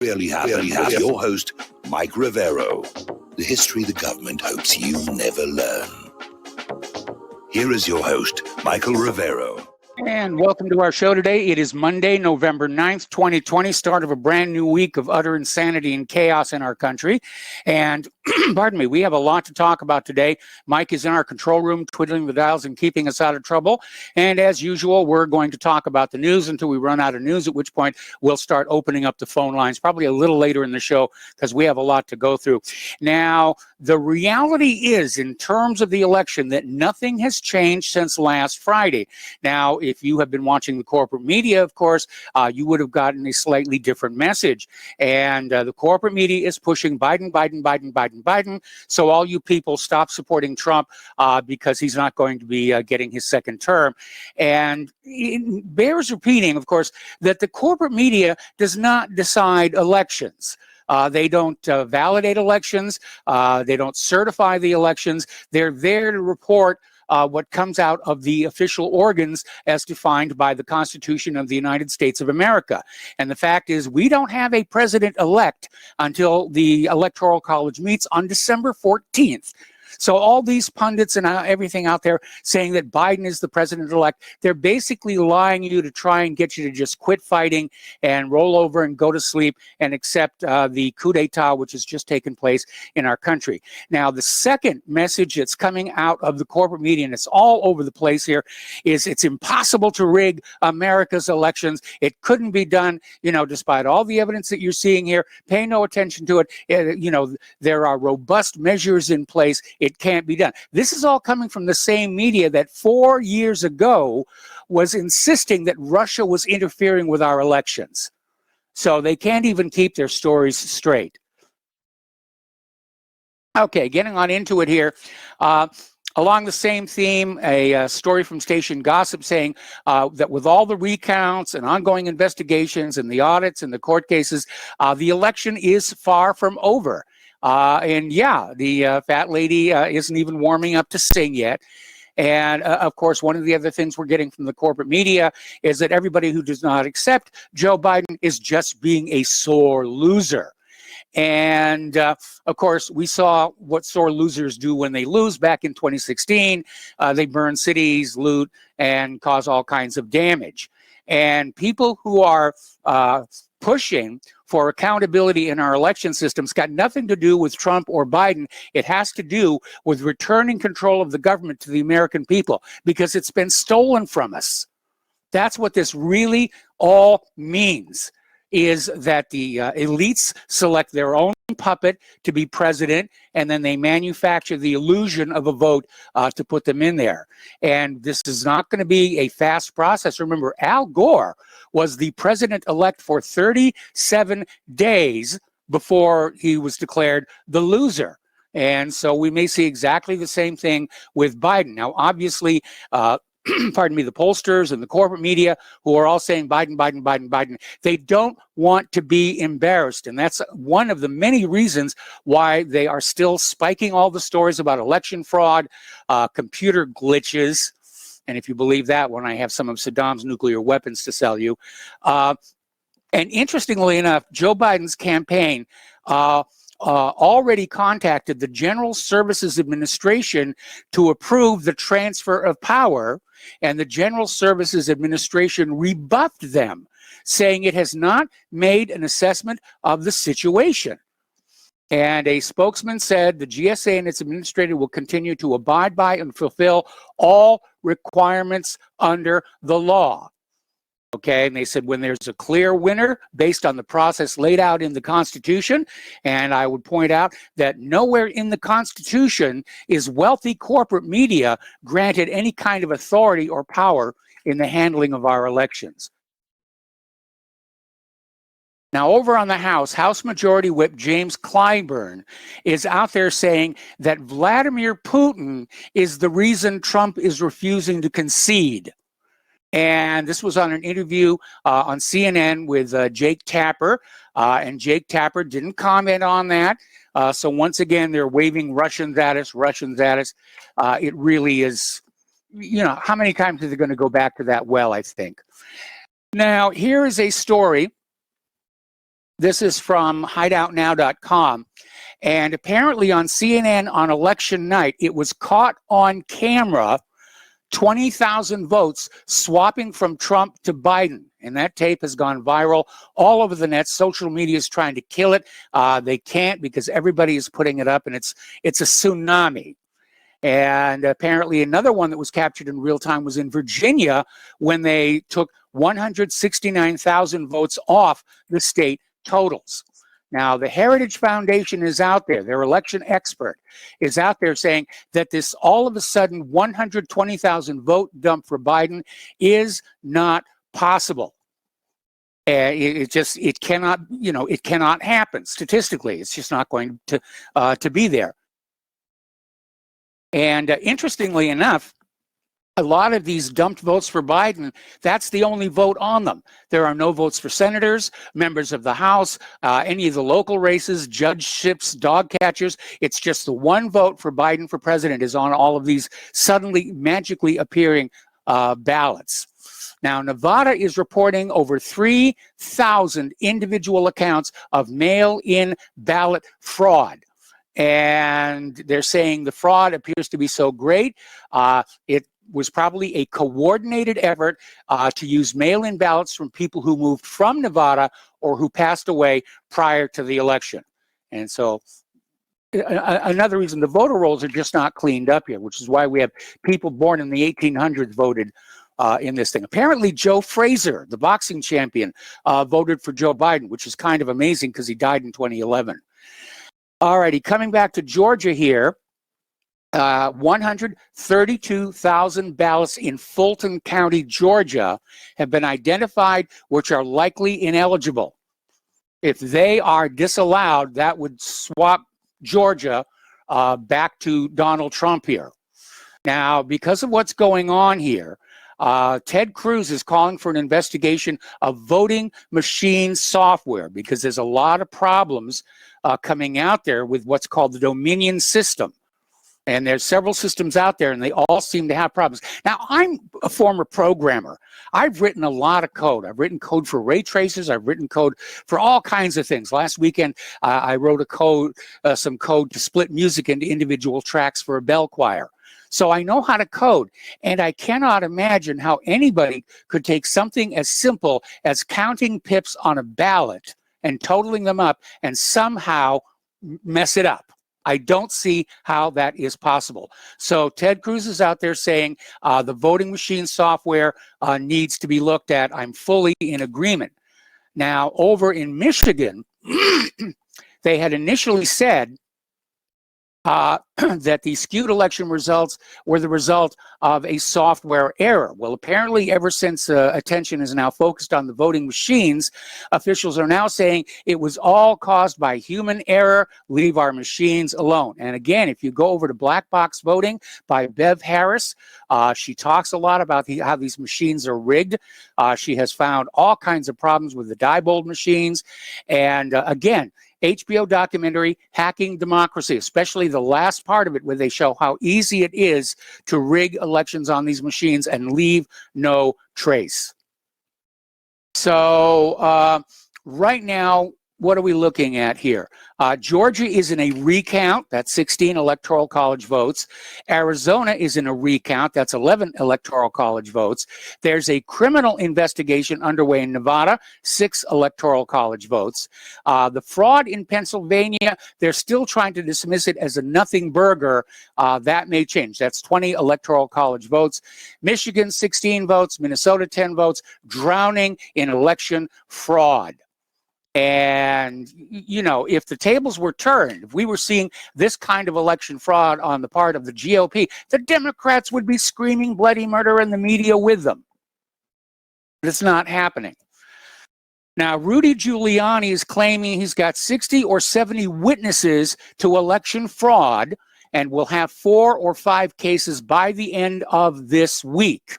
Really happen with your host, Mike Rivero. The history the government hopes you never learn. Here is your host, Michael Rivero. And welcome to our show today. It is Monday, November 9th, 2020, start of a brand new week of utter insanity and chaos in our country. And, pardon me, we have a lot to talk about today. Mike is in our control room, twiddling the dials and keeping us out of trouble. And as usual, we're going to talk about the news until we run out of news, at which point we'll start opening up the phone lines, probably a little later in the show, because we have a lot to go through. Now, the reality is, in terms of the election, that nothing has changed since last Friday. Now, if you have been watching the corporate media, of course, you would have gotten a slightly different message. And the corporate media is pushing Biden, Biden, Biden, Biden, Biden. So all you people stop supporting Trump because he's not going to be getting his second term. And it bears repeating, of course, that the corporate media does not decide elections. They don't validate elections. They don't certify the elections. They're there to report what comes out of the official organs as defined by the Constitution of the United States of America. And the fact is, we don't have a president-elect until the Electoral College meets on December 14th. So all these pundits and everything out there saying that Biden is the president-elect, they're basically lying to you to try and get you to just quit fighting and roll over and go to sleep and accept the coup d'etat, which has just taken place in our country. Now, the second message that's coming out of the corporate media, and it's all over the place here, is it's impossible to rig America's elections. It couldn't be done, despite all the evidence that you're seeing here. Pay no attention to it. There are robust measures in place. It can't be done. This is all coming from the same media that 4 years ago was insisting that Russia was interfering with our elections. So they can't even keep their stories straight. Okay, getting on into it here. Along the same theme, a story from Station Gossip saying that with all the recounts and ongoing investigations and the audits and the court cases, the election is far from over. The fat lady isn't even warming up to sing yet. And of course, one of the other things we're getting from the corporate media is that everybody who does not accept Joe Biden is just being a sore loser. And of course, we saw what sore losers do when they lose back in 2016. They burn cities, loot, and cause all kinds of damage. And people who are pushing for accountability in our election systems got nothing to do with Trump or Biden. It has to do with returning control of the government to the American people because it's been stolen from us. That's what this really all means, is that the elites select their own puppet to be president, and then they manufacture the illusion of a vote to put them in there. And this is not going to be a fast process. Remember, Al Gore was the president-elect for 37 days before he was declared the loser. And so we may see exactly the same thing with Biden. Now, obviously, pardon me, the pollsters and the corporate media who are all saying Biden, Biden, Biden, Biden, they don't want to be embarrassed. And that's one of the many reasons why they are still spiking all the stories about election fraud, computer glitches. And if you believe that one, I have some of Saddam's nuclear weapons to sell you. And interestingly enough, Joe Biden's campaign already contacted the General Services Administration to approve the transfer of power, and the General Services Administration rebuffed them, saying it has not made an assessment of the situation. And a spokesman said the GSA and its administrator will continue to abide by and fulfill all requirements under the law. Okay, and they said when there's a clear winner based on the process laid out in the Constitution, and I would point out that nowhere in the Constitution is wealthy corporate media granted any kind of authority or power in the handling of our elections. Now, over on the House Majority Whip James Clyburn is out there saying that Vladimir Putin is the reason Trump is refusing to concede. And this was on an interview on CNN with Jake Tapper, and Jake Tapper didn't comment on that. So once again, they're waving Russians at us. It really is, how many times are they going to go back to that well, I think. Now, here is a story This is from hideoutnow.com. And apparently on CNN on election night, it was caught on camera, 20,000 votes swapping from Trump to Biden. And that tape has gone viral all over the net. Social media is trying to kill it. They can't because everybody is putting it up, and it's a tsunami. And apparently another one that was captured in real time was in Virginia when they took 169,000 votes off the state totals. Now, the Heritage Foundation is out there, their election expert is out there saying that this all of a sudden 120,000 vote dump for Biden is not possible. It cannot, it cannot happen statistically. It's just not going to be there. And interestingly enough, a lot of these dumped votes for Biden, that's the only vote on them. There are no votes for senators, members of the House, any of the local races, judgeships, dog catchers. It's just the one vote for Biden for president is on all of these suddenly magically appearing ballots. Now, Nevada is reporting over 3,000 individual accounts of mail-in ballot fraud. And they're saying the fraud appears to be so great, it was probably a coordinated effort to use mail-in ballots from people who moved from Nevada or who passed away prior to the election. And so another reason the voter rolls are just not cleaned up here, which is why we have people born in the 1800s voted in this thing. Apparently, Joe Frazier, the boxing champion, voted for Joe Biden, which is kind of amazing because he died in 2011. All righty, coming back to Georgia here. 132,000 ballots in Fulton County, Georgia, have been identified which are likely ineligible. If they are disallowed, that would swap Georgia back to Donald Trump here. Now, because of what's going on here, Ted Cruz is calling for an investigation of voting machine software because there's a lot of problems coming out there with what's called the Dominion system. And there's several systems out there, and they all seem to have problems. Now, I'm a former programmer. I've written a lot of code. I've written code for ray tracers. I've written code for all kinds of things. Last weekend, I wrote some code to split music into individual tracks for a bell choir. So I know how to code, and I cannot imagine how anybody could take something as simple as counting pips on a ballot and totaling them up and somehow mess it up. I don't see how that is possible. So Ted Cruz is out there saying the voting machine software needs to be looked at. I'm fully in agreement. Now, over in Michigan, they had initially said that the skewed election results were the result of a software error. Well, apparently, ever since attention is now focused on the voting machines, officials are now saying it was all caused by human error. Leave our machines alone. And again, if you go over to Black Box Voting by Bev Harris, she talks a lot about how these machines are rigged. She has found all kinds of problems with the Diebold machines. And again, HBO documentary, Hacking Democracy, especially the last part of it where they show how easy it is to rig elections on these machines and leave no trace. So right now, what are we looking at here? Georgia is in a recount. That's 16 electoral college votes. Arizona is in a recount. That's 11 electoral college votes. There's a criminal investigation underway in Nevada, 6 electoral college votes. The fraud in Pennsylvania, they're still trying to dismiss it as a nothing burger. That may change. That's 20 electoral college votes. Michigan, 16 votes. Minnesota, 10 votes. Drowning in election fraud. And, you know, if the tables were turned, if we were seeing this kind of election fraud on the part of the GOP, the Democrats would be screaming bloody murder and the media with them. But it's not happening. Now, Rudy Giuliani is claiming he's got 60 or 70 witnesses to election fraud and will have 4 or 5 cases by the end of this week.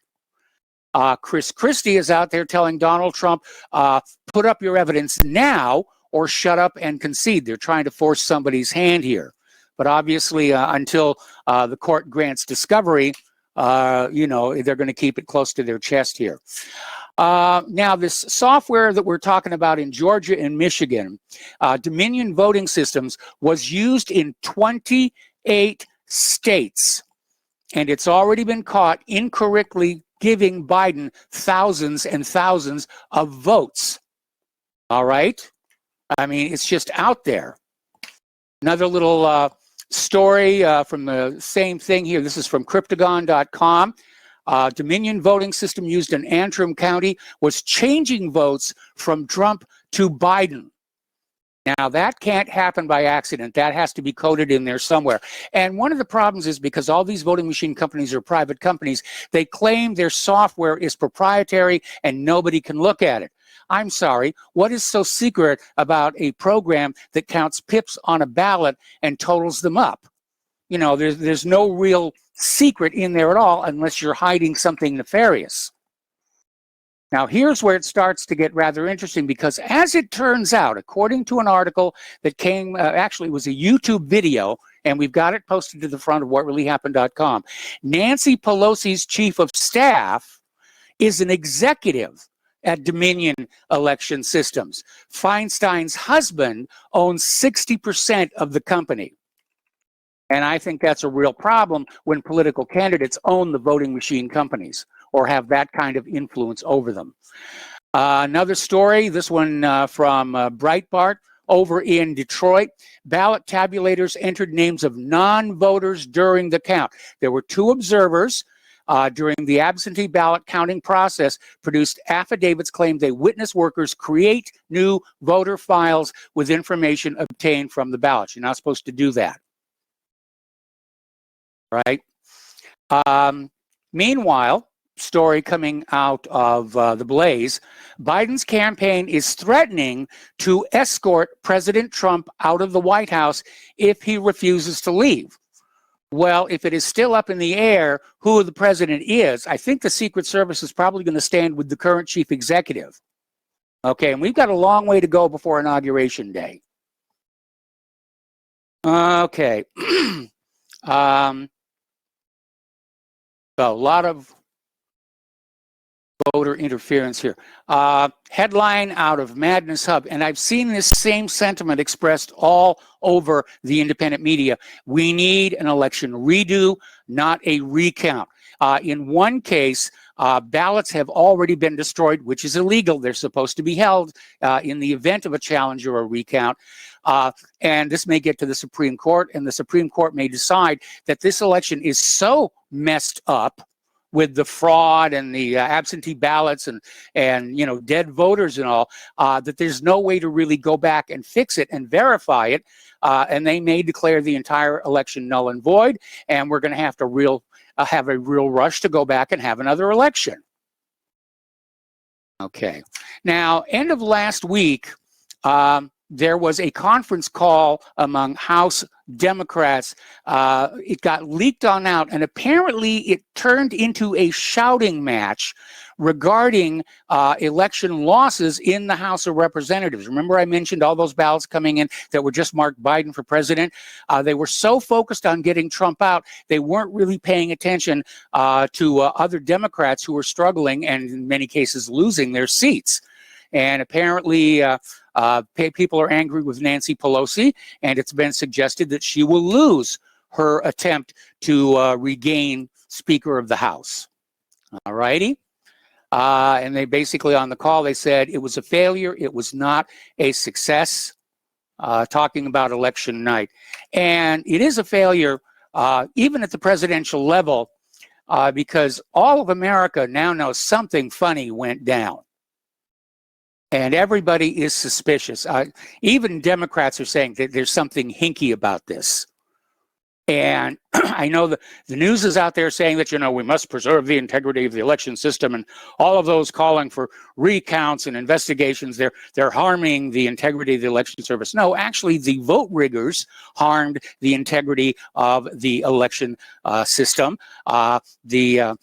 Chris Christie is out there telling Donald Trump, put up your evidence now or shut up and concede. They're trying to force somebody's hand here. But obviously, until the court grants discovery, you know, they're going to keep it close to their chest here. Now, this software that we're talking about in Georgia and Michigan, Dominion Voting Systems, was used in 28 states, and it's already been caught incorrectly giving Biden thousands and thousands of votes. All right? I mean, it's just out there. Another little story from the same thing here. This is from Cryptagon.com. Dominion voting system used in Antrim County was changing votes from Trump to Biden. Now, that can't happen by accident. That has to be coded in there somewhere. And one of the problems is because all these voting machine companies are private companies, they claim their software is proprietary and nobody can look at it. I'm sorry, what is so secret about a program that counts pips on a ballot and totals them up? You know, there's no real secret in there at all unless you're hiding something nefarious. Now, here's where it starts to get rather interesting because as it turns out, according to an article that came, actually it was a YouTube video, and we've got it posted to the front of whatreallyhappened.com. Nancy Pelosi's chief of staff is an executive at Dominion Election Systems. Feinstein's husband owns 60% of the company. And I think that's a real problem when political candidates own the voting machine companies or have that kind of influence over them. Another story, this one from Breitbart over in Detroit. Ballot tabulators entered names of non-voters during the count. There were 2 observers during the absentee ballot counting process produced affidavits claimed they witnessed workers create new voter files with information obtained from the ballots. You're not supposed to do that. Right? Meanwhile, story coming out of the Blaze, Biden's campaign is threatening to escort President Trump out of the White House if he refuses to leave. Well, if it is still up in the air who the president is, I think the Secret Service is probably going to stand with the current chief executive. Okay, and we've got a long way to go before Inauguration Day. Okay. So a lot of voter interference here. Headline out of Madness Hub, and I've seen this same sentiment expressed all over the independent media. We need an election redo, not a recount. In one case, ballots have already been destroyed, which is illegal. They're supposed to be held in the event of a challenge or a recount. And this may get to the Supreme Court, and the Supreme Court may decide that this election is so messed up with the fraud and the absentee ballots and you know, dead voters and all, that there's no way to really go back and fix it and verify it. And they may declare the entire election null and void, and we're going to have to have a real rush to go back and have another election. Okay. Now, end of last week, there was a conference call among House Democrats. It got leaked on out, and apparently it turned into a shouting match regarding election losses in the House of Representatives. Remember I mentioned all those ballots coming in that were just marked Biden for president? They were so focused on getting Trump out, they weren't really paying attention to other Democrats who were struggling and in many cases losing their seats. And apparently people are angry with Nancy Pelosi, and it's been suggested that she will lose her attempt to regain Speaker of the House. All righty. And they basically, on the call, they said it was a failure. It was not a success, talking about election night. And it is a failure, even at the presidential level, because all of America now knows something funny went down. And everybody is suspicious. Even Democrats are saying that there's something hinky about this. And I know the news is out there saying that, you know, we must preserve the integrity of the election system, and all of those calling for recounts and investigations, they're harming the integrity of the election service. No, actually, the vote riggers harmed the integrity of the election system. The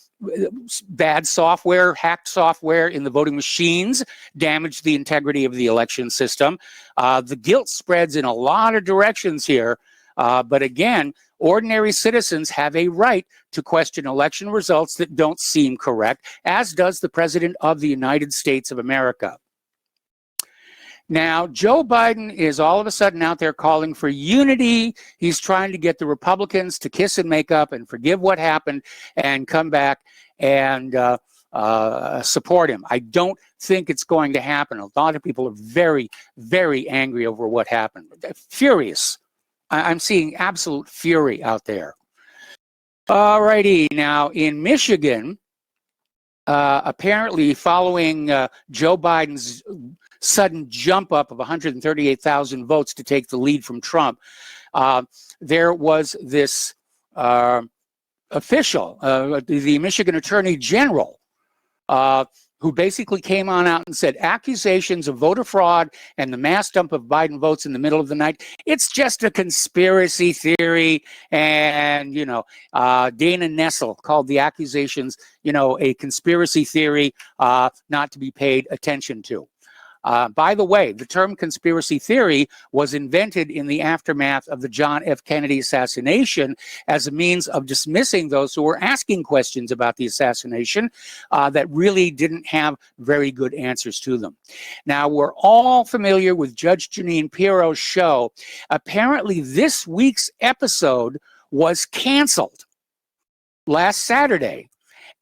bad software, hacked software in the voting machines damaged the integrity of the election system. The guilt spreads in a lot of directions here. But again, ordinary citizens have a right to question election results that don't seem correct, as does the President of the United States of America. Now, Joe Biden is all of a sudden out there calling for unity. He's trying to get the Republicans to kiss and make up and forgive what happened and come back and support him. I don't think it's going to happen. A lot of people are very, very angry over what happened. Furious. I'm seeing absolute fury out there. All righty. Now, in Michigan, apparently following Joe Biden's sudden jump up of 138,000 votes to take the lead from Trump, there was this official, the Michigan Attorney General, who basically came on out and said accusations of voter fraud and the mass dump of Biden votes in the middle of the night, it's just a conspiracy theory. And, you know, Dana Nessel called the accusations, you know, a conspiracy theory not to be paid attention to. By the way, the term conspiracy theory was invented in the aftermath of the John F. Kennedy assassination as a means of dismissing those who were asking questions about the assassination that really didn't have very good answers to them. Now, we're all familiar with Judge Jeanine Pirro's show. Apparently, this week's episode was canceled last Saturday.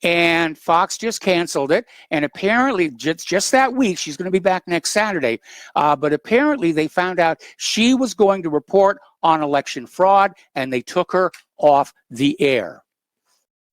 And Fox just canceled it. And apparently, just that week, she's going to be back next Saturday. But apparently, they found out she was going to report on election fraud, and they took her off the air.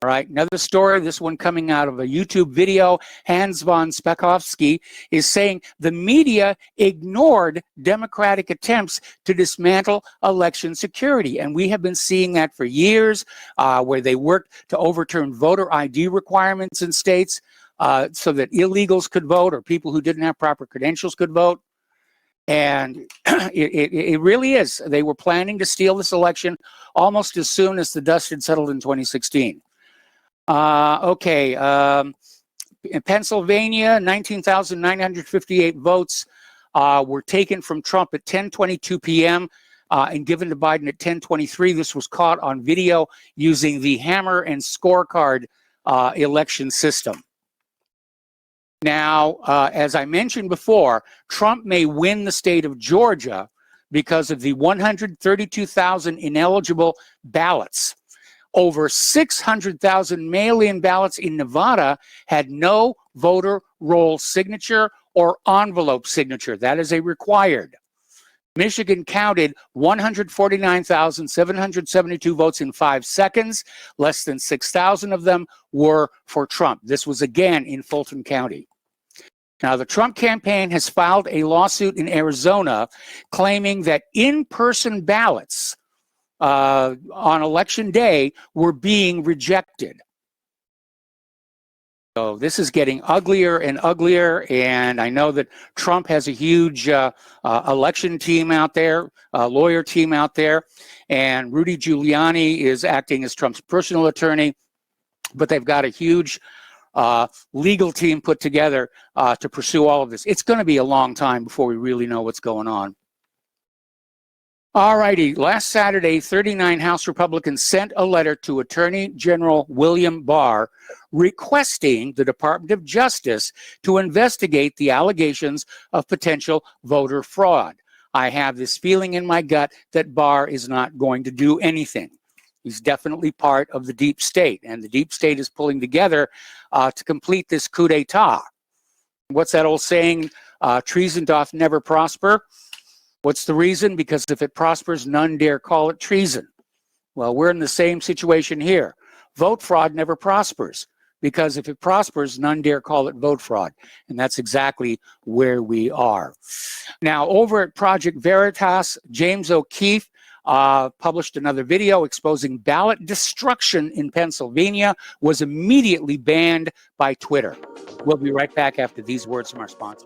All right, another story, this one coming out of a YouTube video. Hans von Spakovsky is saying the media ignored Democratic attempts to dismantle election security. And we have been seeing that for years, where they worked to overturn voter ID requirements in states so that illegals could vote or people who didn't have proper credentials could vote. And it really is. They were planning to steal this election almost as soon as the dust had settled in 2016. In Pennsylvania, 19,958 votes were taken from Trump at 10:22 p.m. And given to Biden at 10:23. This was caught on video using the hammer and scorecard election system. Now, as I mentioned before, Trump may win the state of Georgia because of the 132,000 ineligible ballots. Over 600,000 mail-in ballots in Nevada had no voter roll signature or envelope signature. That is a required. Michigan counted 149,772 votes in 5 seconds. Less than 6,000 of them were for Trump. This was again in Fulton County. Now, the Trump campaign has filed a lawsuit in Arizona claiming that in-person ballots on election day were being rejected. So this is getting uglier and uglier, and I know that Trump has a huge election team out there, lawyer team out there, and Rudy Giuliani is acting as Trump's personal attorney, but they've got a huge legal team put together to pursue all of this. It's going to be a long time before we really know what's going on. All righty, last Saturday, 39 House Republicans sent a letter to Attorney General William Barr requesting the Department of Justice to investigate the allegations of potential voter fraud. I have this feeling in my gut that Barr is not going to do anything. He's definitely part of the deep state, and the deep state is pulling together to complete this coup d'etat. What's that old saying? Treason doth never prosper. What's the reason? Because if it prospers, none dare call it treason. Well, we're in the same situation here. Vote fraud never prospers, because if it prospers, none dare call it vote fraud. And that's exactly where we are. Now, over at Project Veritas, James O'Keefe published another video exposing ballot destruction in Pennsylvania, was immediately banned by Twitter. We'll be right back after these words from our sponsor.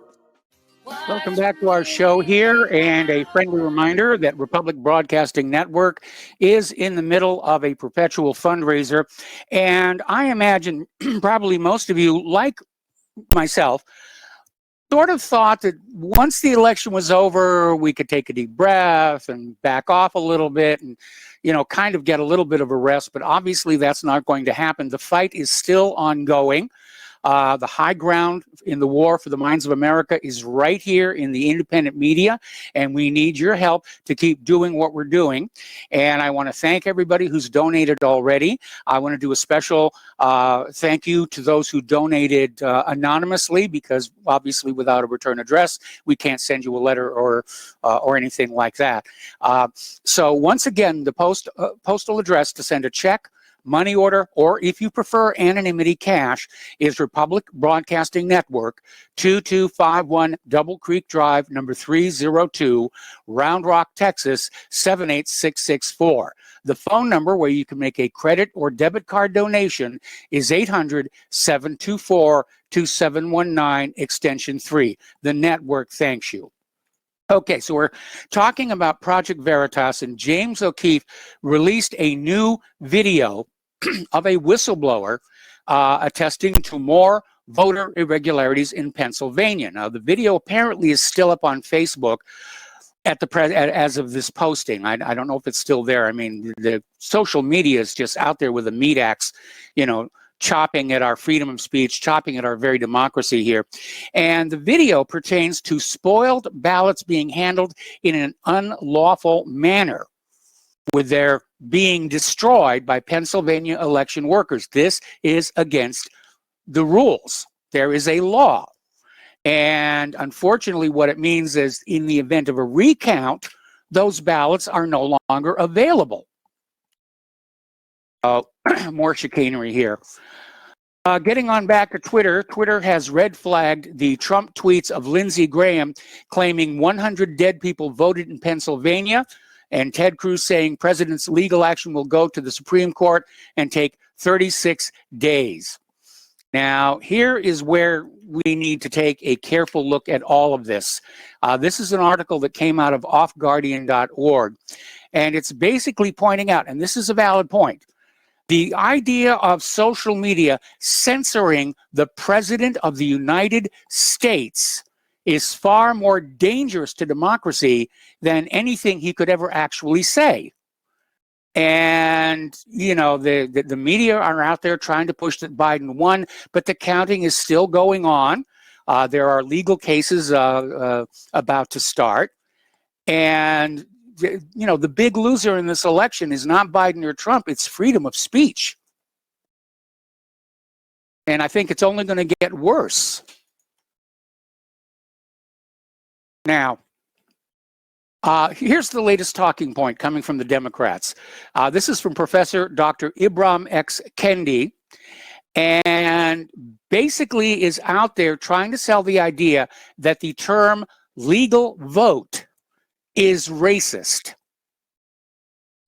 Welcome back to our show here, and a friendly reminder that Republic Broadcasting Network is in the middle of a perpetual fundraiser, and I imagine probably most of you, like myself, sort of thought that once the election was over, we could take a deep breath and back off a little bit and kind of get a little bit of a rest, but obviously that's not going to happen. The fight is still ongoing. The high ground in the war for the minds of America is right here in the independent media, and we need your help to keep doing what we're doing. And I want to thank everybody who's donated already. I want to do a special thank you to those who donated anonymously, because obviously without a return address, we can't send you a letter or anything like that. So once again, the postal address to send a check, money order, or if you prefer anonymity, cash, is Republic Broadcasting Network, 2251 Double Creek Drive, number 302, Round Rock, Texas, 78664. The phone number where you can make a credit or debit card donation is 800-724-2719, extension 3. The network thanks you. Okay, so we're talking about Project Veritas, and James O'Keefe released a new video of a whistleblower attesting to more voter irregularities in Pennsylvania. Now, the video apparently is still up on Facebook as of this posting. I don't know if it's still there. I mean, the social media is just out there with a meat axe, chopping at our freedom of speech, chopping at our very democracy here. And the video pertains to spoiled ballots being handled in an unlawful manner, with their being destroyed by Pennsylvania election workers. This is against the rules. There is a law. And unfortunately, what it means is in the event of a recount, those ballots are no longer available. More chicanery here. Getting on back to Twitter, Twitter has red flagged the Trump tweets of Lindsey Graham claiming 100 dead people voted in Pennsylvania, and Ted Cruz saying president's legal action will go to the Supreme Court and take 36 days. Now, here is where we need to take a careful look at all of this. This is an article that came out of offguardian.org, and it's basically pointing out, and this is a valid point, the idea of social media censoring the President of the United States is far more dangerous to democracy than anything he could ever actually say. And, the media are out there trying to push that Biden won, but the counting is still going on. There are legal cases about to start. And the big loser in this election is not Biden or Trump, it's freedom of speech. And I think it's only going to get worse. Now, here's the latest talking point coming from the Democrats. This is from Professor Dr. Ibram X. Kendi, and basically is out there trying to sell the idea that the term legal vote is racist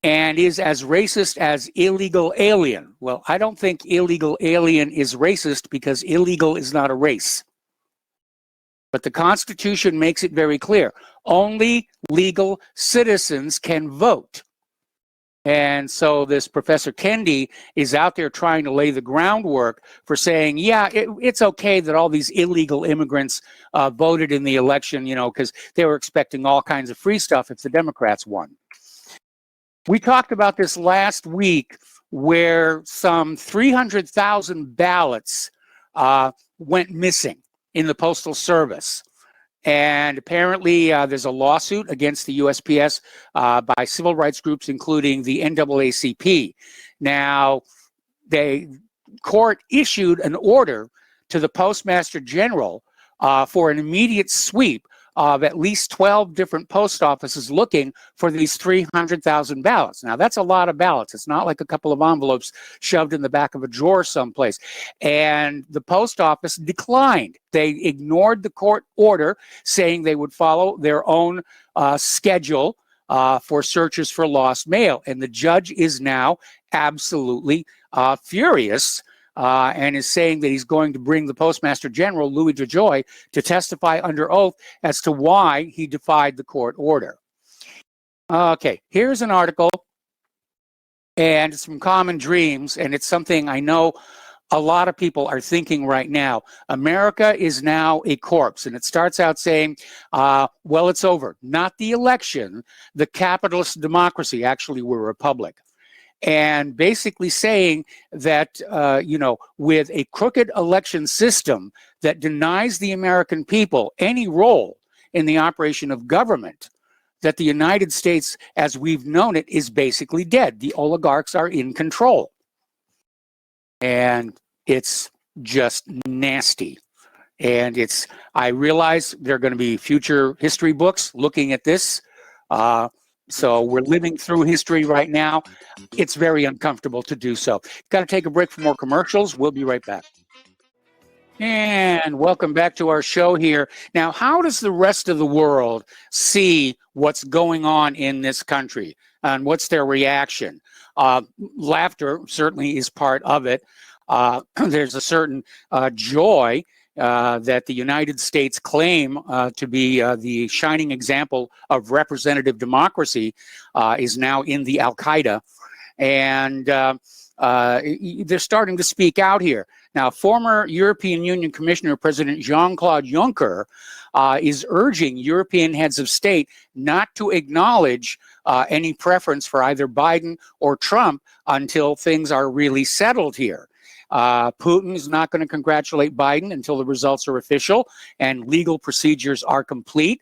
and is as racist as illegal alien. Well, I don't think illegal alien is racist because illegal is not a race. But the Constitution makes it very clear. Only legal citizens can vote. And so this Professor Kendi is out there trying to lay the groundwork for saying, yeah, it's okay that all these illegal immigrants voted in the election, because they were expecting all kinds of free stuff if the Democrats won. We talked about this last week where some 300,000 ballots went missing in the Postal Service. And apparently there's a lawsuit against the USPS by civil rights groups, including the NAACP. Now, the court issued an order to the Postmaster General for an immediate sweep of at least 12 different post offices looking for these 300,000 ballots. Now, that's a lot of ballots. It's not like a couple of envelopes shoved in the back of a drawer someplace. And the post office declined. They ignored the court order, saying they would follow their own schedule for searches for lost mail. And the judge is now absolutely furious and is saying that he's going to bring the Postmaster General, Louis DeJoy, to testify under oath as to why he defied the court order. Okay, here's an article, and it's from Common Dreams, and it's something I know a lot of people are thinking right now. America is now a corpse, and it starts out saying, well, it's over. Not the election, the capitalist democracy. Actually, we're a republic. And basically saying that, with a crooked election system that denies the American people any role in the operation of government, that the United States, as we've known it, is basically dead. The oligarchs are in control. And it's just nasty. And I realize there are going to be future history books looking at this. So we're living through history right now. It's very uncomfortable to do so. Got to take a break for more commercials. We'll be right back. And welcome back to our show here. Now, how does the rest of the world see what's going on in this country? And what's their reaction? Laughter certainly is part of it. There's a certain joy that the United States claim to be the shining example of representative democracy is now in the Al-Qaeda. And they're starting to speak out here. Now, former European Union Commissioner President Jean-Claude Juncker is urging European heads of state not to acknowledge any preference for either Biden or Trump until things are really settled here. Putin is not going to congratulate Biden until the results are official and legal procedures are complete.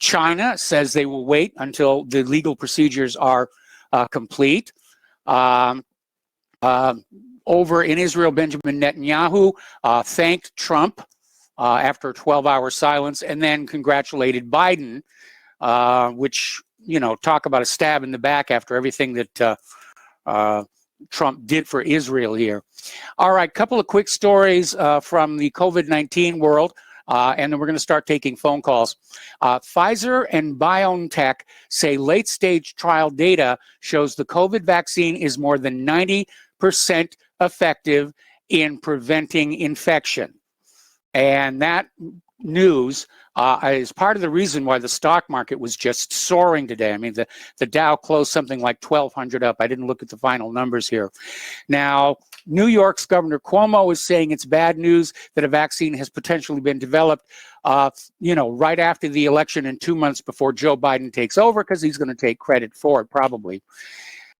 China says they will wait until the legal procedures are complete. Over in Israel, Benjamin Netanyahu thanked Trump after a 12-hour silence and then congratulated Biden, which, talk about a stab in the back after everything that Trump did for Israel here. All right, couple of quick stories from the COVID-19 world, and then we're going to start taking phone calls. Pfizer and BioNTech say late-stage trial data shows the COVID vaccine is more than 90% effective in preventing infection. And that news is part of the reason why the stock market was just soaring today. I mean, the Dow closed something like 1,200 up. I didn't look at the final numbers here. Now, New York's Governor Cuomo is saying it's bad news that a vaccine has potentially been developed, right after the election and 2 months before Joe Biden takes over, because he's going to take credit for it probably.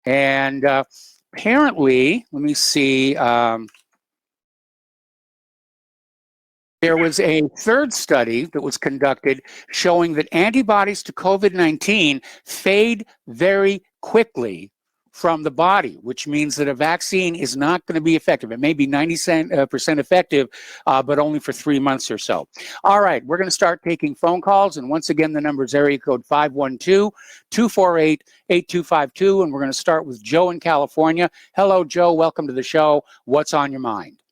And apparently, let me see, there was a third study that was conducted showing that antibodies to COVID-19 fade very quickly from the body, which means that a vaccine is not going to be effective. It may be 90% effective, but only for 3 months or so. All right, we're going to start taking phone calls. And once again, the number is area code 512-248-8252. And we're going to start with Joe in California. Hello, Joe. Welcome to the show. What's on your mind?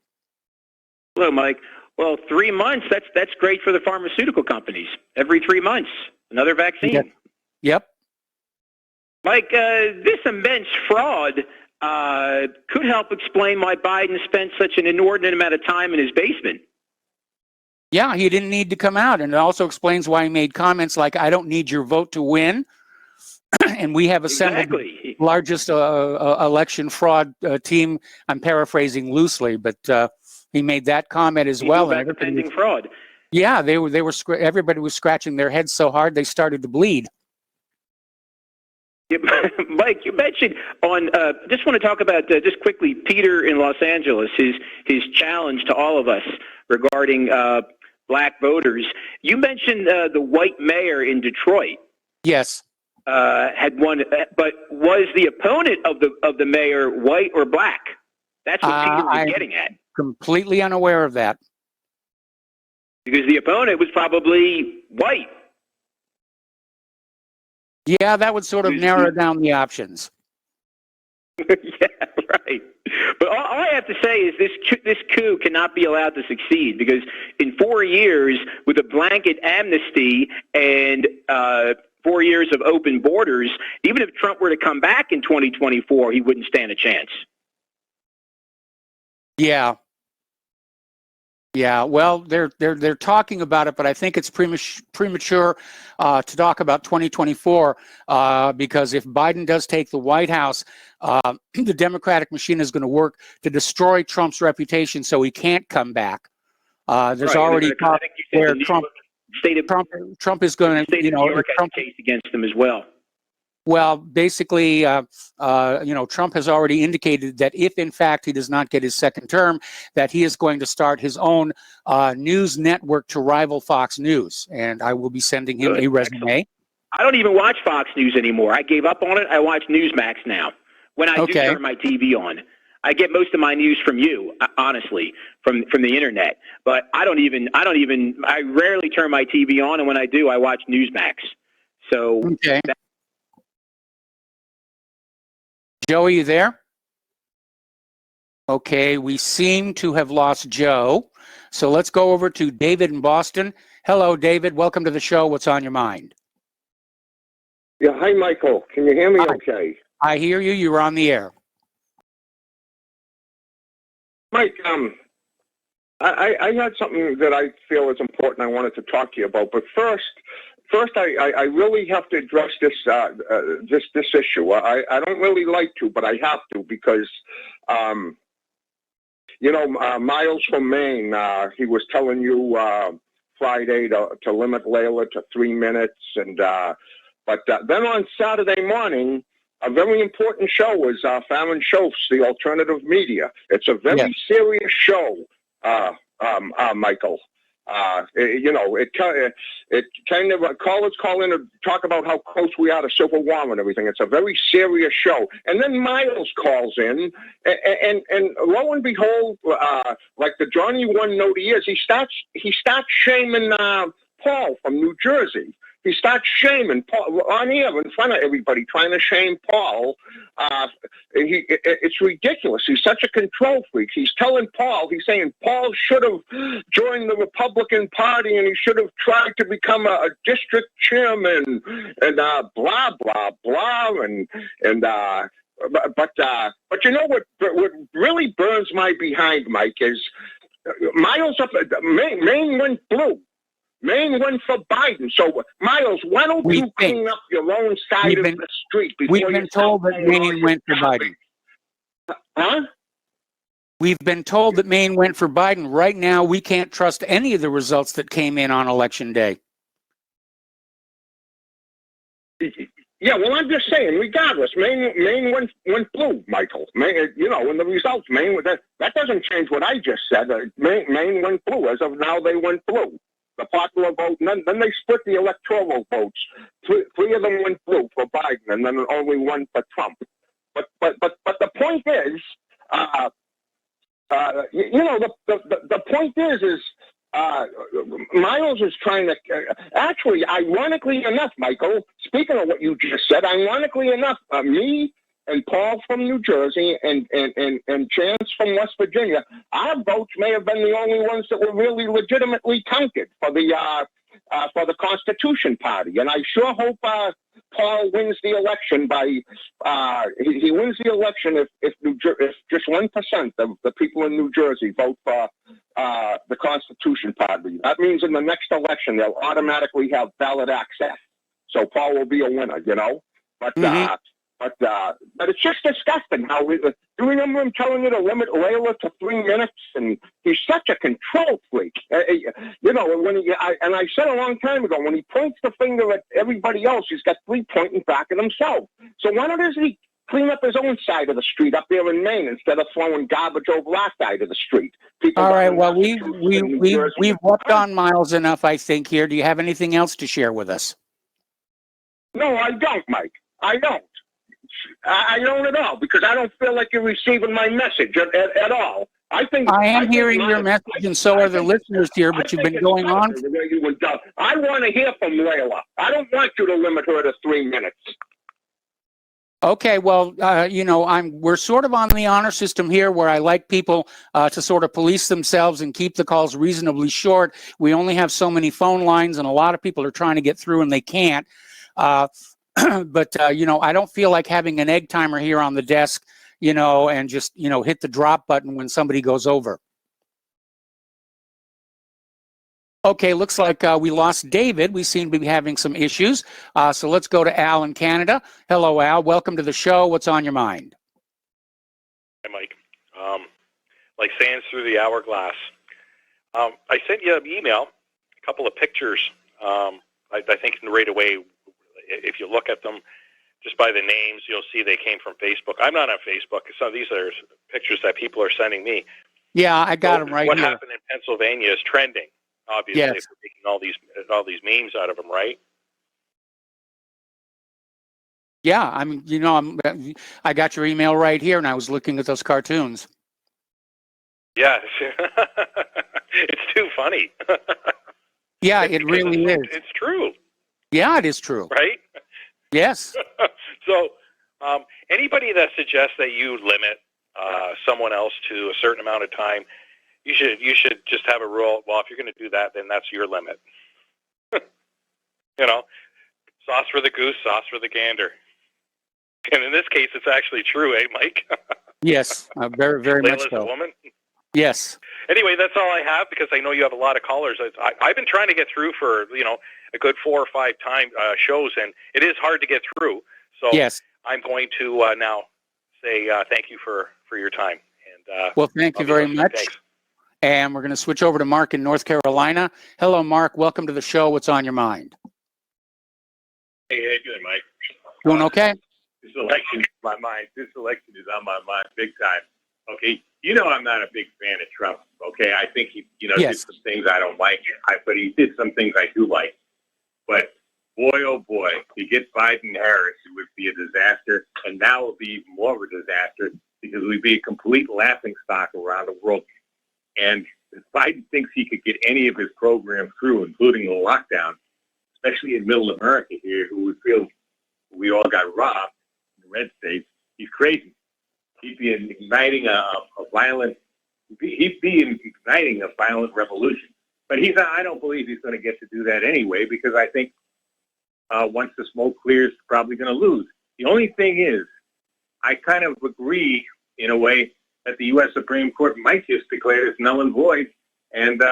Hello, Mike. Well, 3 months, that's great for the pharmaceutical companies. Every 3 months, another vaccine. Yep. Mike, this immense fraud could help explain why Biden spent such an inordinate amount of time in his basement. Yeah, he didn't need to come out. And it also explains why he made comments like, I don't need your vote to win. And we have assembled the largest election fraud team. I'm paraphrasing loosely, but he made that comment as well. And everybody fraud. Yeah, everybody was scratching their heads so hard they started to bleed. Yeah, Mike, you mentioned on. Just want to talk about just quickly Peter in Los Angeles. His challenge to all of us regarding black voters. You mentioned the white mayor in Detroit. Yes. Had won, but was the opponent of the mayor white or black? That's what Peter was getting at. Completely unaware of that. Because the opponent was probably white. Yeah, that would sort of narrow down the options. Yeah, right. But all I have to say is this coup cannot be allowed to succeed, because in 4 years, with a blanket amnesty and 4 years of open borders, even if Trump were to come back in 2024, he wouldn't stand a chance. Yeah. Yeah, well, they're talking about it, but I think it's premature to talk about 2024 because if Biden does take the White House, the Democratic machine is going to work to destroy Trump's reputation, so he can't come back. There's Right. already talk I think you where said Trump is going the to, state of New York has a case against him as well. Well, basically, Trump has already indicated that if, in fact, he does not get his second term, that he is going to start his own news network to rival Fox News, and I will be sending him a resume. Excellent. I don't even watch Fox News anymore. I gave up on it. I watch Newsmax now. When I do turn my TV on, I get most of my news from you, honestly, from the internet. But I rarely turn my TV on, and when I do, I watch Newsmax. So. Okay. Joe, are you there? Okay, we seem to have lost Joe. So let's go over to David in Boston. Hello, David. Welcome to the show. What's on your mind? Yeah, hi, Michael. Can you hear me okay? I hear you. You're on the air. Mike, I had something that I feel is important I wanted to talk to you about. But first, I really have to address this issue. I don't really like to, but I have to because, Miles from Maine, he was telling you Friday to limit Layla to 3 minutes. But then on Saturday morning, a very important show was Fallon Schoaf's The Alternative Media. It's a very serious show, Michael. It kind of callers call in to talk about how close we are to civil war and everything. It's a very serious show. And then Miles calls in, and lo and behold, like the Johnny One note he is, he starts shaming Paul from New Jersey. He starts shaming Paul on here in front of everybody, trying to shame Paul. It's ridiculous. He's such a control freak. He's telling Paul, he's saying Paul should have joined the Republican Party and he should have tried to become a district chairman and blah, blah, blah. But you know what really burns my behind, Mike, is Miles up, Maine went blue. Maine went for Biden. So, Miles, why don't you clean up your own side of the street before we've been told that Maine went for Biden. Huh? We've been told that Maine went for Biden. Right now, we can't trust any of the results that came in on Election Day. Yeah, well, I'm just saying, regardless, Maine went blue, Michael. Maine, in the results, Maine, that doesn't change what I just said. Maine went blue. As of now, they went blue. The popular vote, and then they split the electoral votes. Three of them went blue for Biden, and then only one for Trump. But the point is, the point is Miles is trying to actually, ironically enough, Michael. Speaking of what you just said, ironically enough, me and Paul from New Jersey and Chance from West Virginia, our votes may have been the only ones that were really legitimately counted for the Constitution Party. And I sure hope Paul wins the election by he wins the election if just 1% of the people in New Jersey vote for the Constitution Party. That means in the next election they'll automatically have ballot access. So Paul will be a winner, But it's just disgusting how do you remember him telling you to limit Layla to 3 minutes? And he's such a control freak. And I said a long time ago, when he points the finger at everybody else, he's got 3 pointing back at himself. So why doesn't he clean up his own side of the street up there in Maine instead of throwing garbage over our side of the street? All right. Well, we've worked on Miles enough, I think. Here, do you have anything else to share with us? No, I don't, Mike. I don't. I don't at all, because I don't feel like you're receiving my message at all. I am hearing your message, and so are the listeners here, but you've been going on. I want to hear from Layla. I don't want you to limit her to 3 minutes. Okay, well, we're sort of on the honor system here, where I like people to sort of police themselves and keep the calls reasonably short. We only have so many phone lines, and a lot of people are trying to get through, and they can't. But, I don't feel like having an egg timer here on the desk, and just, hit the drop button when somebody goes over. Okay, looks like we lost David. We seem to be having some issues. So let's go to Al in Canada. Hello, Al. Welcome to the show. What's on your mind? Hi, Mike. Like sands through the hourglass. I sent you an email, a couple of pictures. I think right away, if you look at them, just by the names, you'll see they came from Facebook. I'm not on Facebook. So these are pictures that people are sending me. Yeah, I got them right what here. What happened in Pennsylvania is trending, obviously, Yes. if we're making all these memes out of them, right? Yeah, I mean, I got your email right here, and I was looking at those cartoons. Yeah, it's too funny. Yeah, it really is. It's true. Yeah, it is true. Right? Yes. So, anybody that suggests that you limit someone else to a certain amount of time, you should just have a rule. Well, if you're going to do that, then that's your limit. Sauce for the goose, sauce for the gander. And in this case, it's actually true, eh, Mike? Yes, very, very much Layla's so. a woman. Yes. Anyway, that's all I have because I know you have a lot of callers. I've been trying to get through for a good 4 or 5 time shows, and it is hard to get through. So yes. I'm going to now say thank you for your time. And well, thank you very much. Thanks. And we're going to switch over to Mark in North Carolina. Hello, Mark. Welcome to the show. What's on your mind? Hey, how you doing, Mike? Doing okay? This election is on my mind. This election is on my mind big time. Okay, I'm not a big fan of Trump. Okay, I think he, yes. did some things I don't like, but he did some things I do like. But boy, oh boy, to get Biden-Harris, it would be a disaster, and now it would be even more of a disaster because we'd be a complete laughingstock around the world. And if Biden thinks he could get any of his programs through, including the lockdown, especially in middle America here, who would feel we all got robbed in the red states, he's crazy. He'd be igniting a violent revolution. But I don't believe he's going to get to do that anyway, because I think once the smoke clears, he's probably going to lose. The only thing is, I kind of agree in a way that the U.S. Supreme Court might just declare this null and void and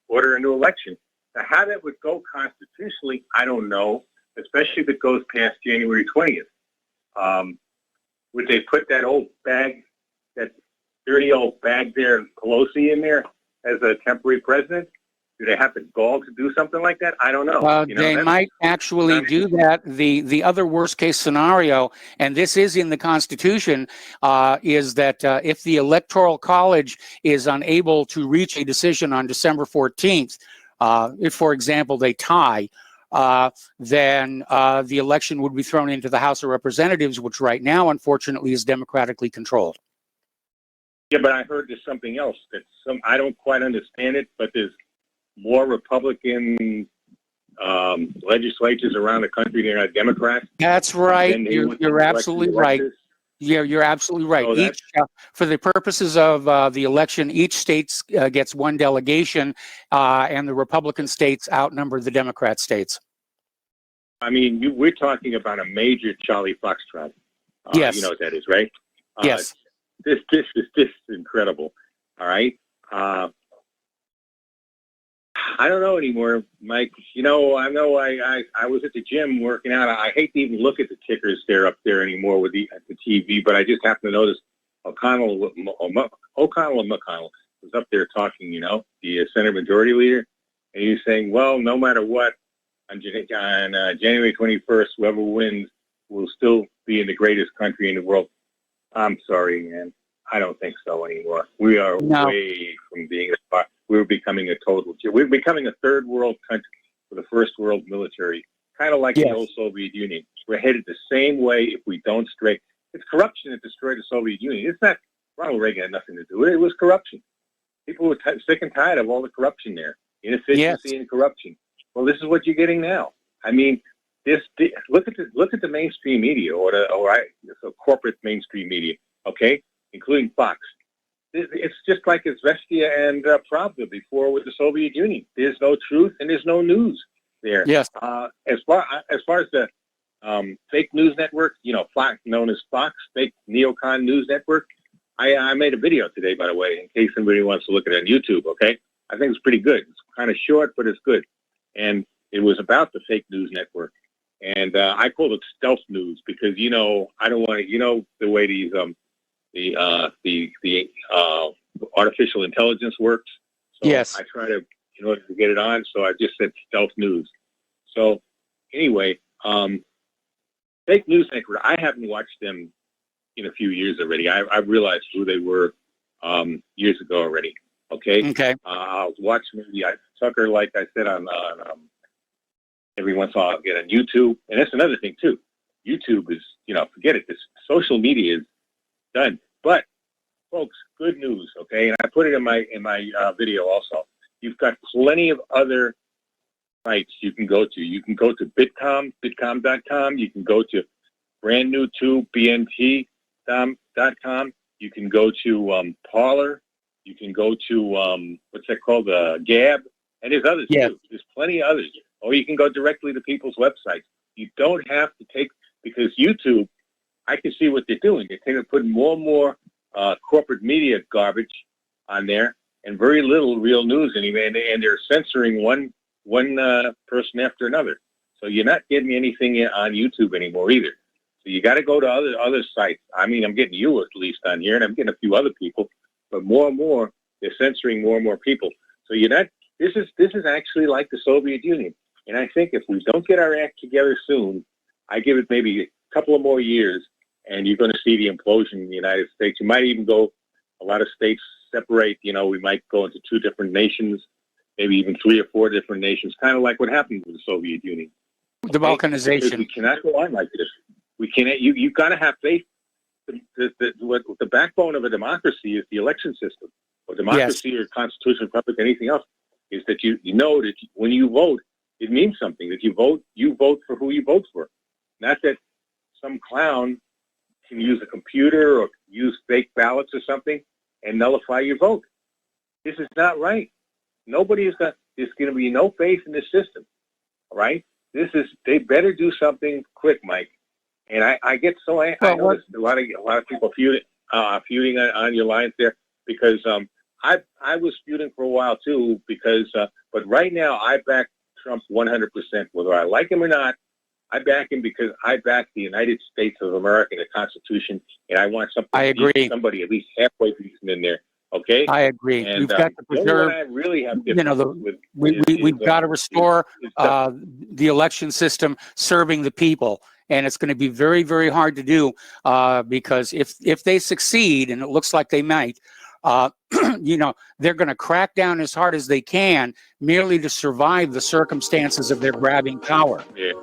order a new election. Now, how that would go constitutionally, I don't know, especially if it goes past January 20th. Would they put that old bag, that dirty old bag there, Pelosi in there as a temporary president? Do they have the gall to do something like that? I don't know. They might actually do that. The other worst case scenario, and this is in the Constitution, is that if the Electoral College is unable to reach a decision on December 14th, if, for example, they tie, then the election would be thrown into the House of Representatives, which right now, unfortunately, is democratically controlled. Yeah, but I heard there's something else. I don't quite understand it, but there's more Republican legislatures around the country than are Democrats. That's right. You're absolutely right. Yeah, you're absolutely right. So for the purposes of the election, each state gets one delegation, and the Republican states outnumber the Democrat states. I mean, we're talking about a major Charlie Foxtrot. Yes. You know what that is, right? Yes. This is incredible. All right. I don't know anymore, Mike. I know I was at the gym working out. I hate to even look at the tickers there up there anymore with the TV, but I just happened to notice O'Connell or McConnell was up there talking, the Senate Majority Leader, and he was saying, well, no matter what, on January 21st, whoever wins will still be in the greatest country in the world. I'm sorry, man. I don't think so anymore. We are way from being a spot. We're becoming we're becoming a third world country with a first world military, kind of like the old Soviet Union. We're headed the same way if we don't strike. It's corruption that destroyed the Soviet Union. It's not, Ronald Reagan had nothing to do with it. It was corruption. People were sick and tired of all the corruption there, inefficiency and corruption. Well, this is what you're getting now. I mean, look at the mainstream media or corporate mainstream media, okay, including Fox. It's just like Izvestia and Pravda before with the Soviet Union. There's no truth and there's no news there. Yes. As far as the fake news network, Fox, known as Fox, fake neocon news network. I made a video today, by the way, in case somebody wants to look at it on YouTube. Okay. I think it's pretty good. It's kind of short, but it's good. And it was about the fake news network. And I call it stealth news because, I don't want to, the way these the artificial intelligence works. So Yes. I try to, in order to get it on, so I just said stealth news. So anyway, fake news network, I haven't watched them in a few years already. I realized who they were years ago already. Okay. Okay. I'll watch maybe Tucker, like I said, on every once in a while I'll get on YouTube. And that's another thing too. YouTube is, forget it. This social media is done. But folks, good news. Okay. And I put it in my video also. You've got plenty of other sites you can go to. You can go to bitcom.com. You can go to brand new to bnt.com. You can go to Parler. You can go to what's that called? Gab. And there's others too. There's plenty of others. Or you can go directly to people's websites. You don't have to because YouTube, I can see what they're doing. They're putting more and more corporate media garbage on there, and very little real news anyway. And they're censoring one person after another. So you're not getting anything on YouTube anymore either. So you got to go to other sites. I mean, I'm getting you at least on here, and I'm getting a few other people. But more and more, they're censoring more and more people. So you're not. This is actually like the Soviet Union. And I think if we don't get our act together soon, I give it maybe a couple of more years, and you're going to see the implosion in the United States. You might even go, a lot of states separate, we might go into 2 different nations, maybe even 3 or 4 different nations, kind of like what happened with the Soviet Union. The balkanization. Because we cannot go on like this. We cannot, you've got to have faith. The backbone of a democracy is the election system, or democracy or constitutional republic, anything else, is that you know that when you vote, it means something, that you vote for who you vote for. Not that some clown can use a computer or use fake ballots or something and nullify your vote. This is not right. There's going to be no faith in this system. All right? They better do something quick, Mike. And I get so I noticed a lot of people feuding on your lines there because I was feuding for a while too because but right now I back Trump 100%, whether I like him or not. I back him because I back the United States of America, the Constitution, and I want something. I agree. Somebody at least halfway decent in there. Okay. I agree. And, we've got to preserve. I really have we've got to restore the election system serving the people, and it's going to be very, very hard to do because if they succeed, and it looks like they might, they're going to crack down as hard as they can merely to survive the circumstances of their grabbing power. Yeah.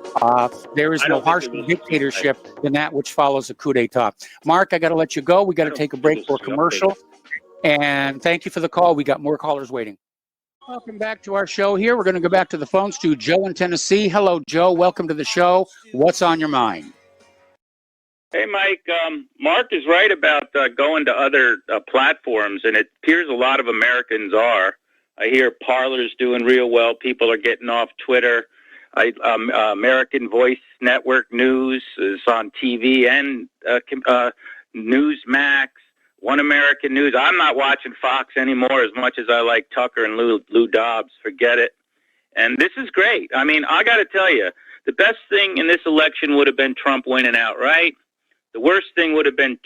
There is no harsher dictatorship than that which follows a coup d'etat. Mark, I got to let you go. We got to take a break for a commercial. And thank you for the call. We got more callers waiting. Welcome back to our show here. We're going to go back to the phones to Joe in Tennessee. Hello, Joe. Welcome to the show. What's on your mind? Hey, Mike. Mark is right about going to other platforms, and it appears a lot of Americans are. I hear Parler's doing real well. People are getting off Twitter. American Voice Network News is on TV and Newsmax, One American News. I'm not watching Fox anymore as much as I like Tucker and Lou Dobbs. Forget it. And this is great. I mean, I got to tell you, the best thing in this election would have been Trump winning outright. The worst thing would have been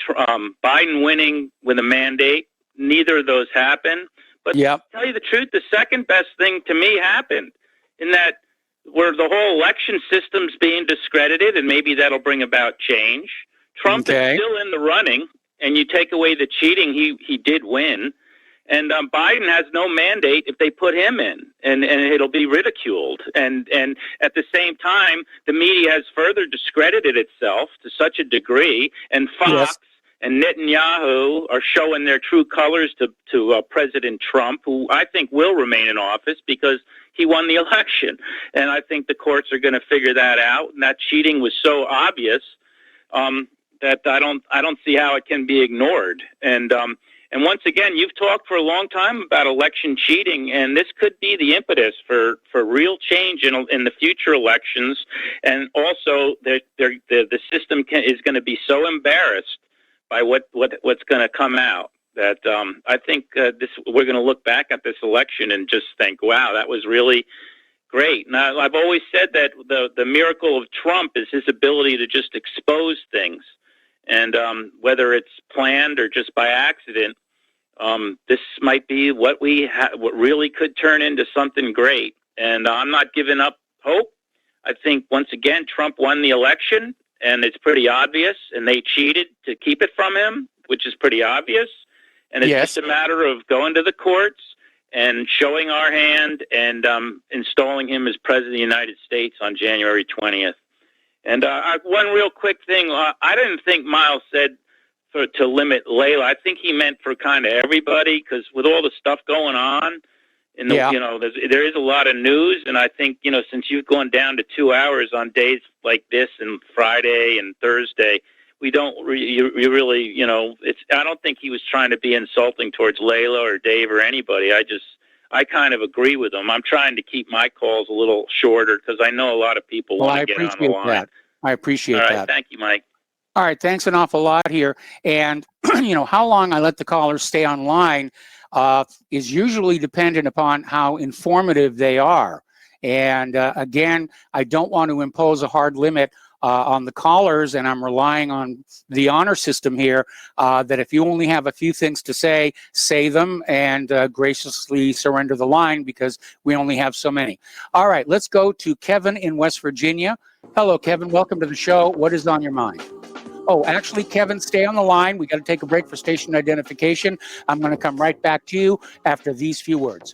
Biden winning with a mandate. Neither of those happened. But to tell you the truth, the second best thing to me happened in that where the whole election system's being discredited, and maybe that'll bring about change. Trump is still in the running, and you take away the cheating, he did win. And Biden has no mandate if they put him in, and it'll be ridiculed. And at the same time, the media has further discredited itself to such a degree, and Fox and Netanyahu are showing their true colors to President Trump, who I think will remain in office because he won the election. And I think the courts are going to figure that out. And that cheating was so obvious that I don't see how it can be ignored. And once again, you've talked for a long time about election cheating, and this could be the impetus for real change in the future elections. And also, the system is going to be so embarrassed by what's going to come out that I think we're going to look back at this election and just think, wow, that was really great. Now, I've always said that the miracle of Trump is his ability to just expose things. And whether it's planned or just by accident, this might be what what really could turn into something great. And I'm not giving up hope. I think, once again, Trump won the election, and it's pretty obvious, and they cheated to keep it from him, which is pretty obvious. And it's just a matter of going to the courts and showing our hand and installing him as President of the United States on January 20th. And one real quick thing, I didn't think Miles said to limit Layla. I think he meant for kind of everybody, because with all the stuff going on, there is a lot of news, and I think, since you've gone down to 2 hours on days like this and Friday and Thursday, we don't you really, I don't think he was trying to be insulting towards Layla or Dave or anybody. I kind of agree with him. I'm trying to keep my calls a little shorter because I know a lot of people want to get on the line. I appreciate that. All right, thank you, Mike. All right, thanks an awful lot here. And, how long I let the callers stay online is usually dependent upon how informative they are. And again, I don't want to impose a hard limit on the callers, and I'm relying on the honor system here, that if you only have a few things to say them, and graciously surrender the line, because we only have so many. All right, let's go to Kevin in West Virginia. Hello, Kevin. Welcome to the show. What is on your mind? Oh, actually, Kevin, stay on the line. We got to take a break for station identification. I'm going to come right back to you after these few words.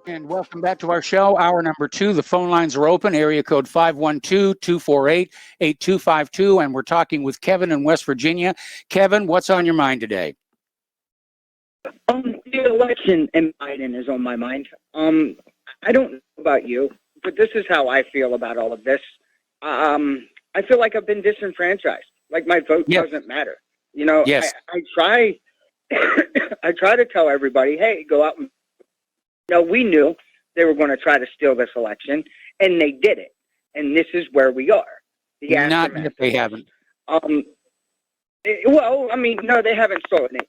And welcome back to our show, hour number 2. The phone lines are open, area code 512-248-8252, and we're talking with Kevin in West Virginia. Kevin, what's on your mind today? The election in Biden is on my mind. I don't know about you, but this is how I feel about all of this. I feel like I've been disenfranchised. Like my vote doesn't matter. Yes. I try I try to tell everybody, hey, go out and we knew they were going to try to steal this election, and they did it. And this is where we are. Not if they haven't. No, they haven't stolen it.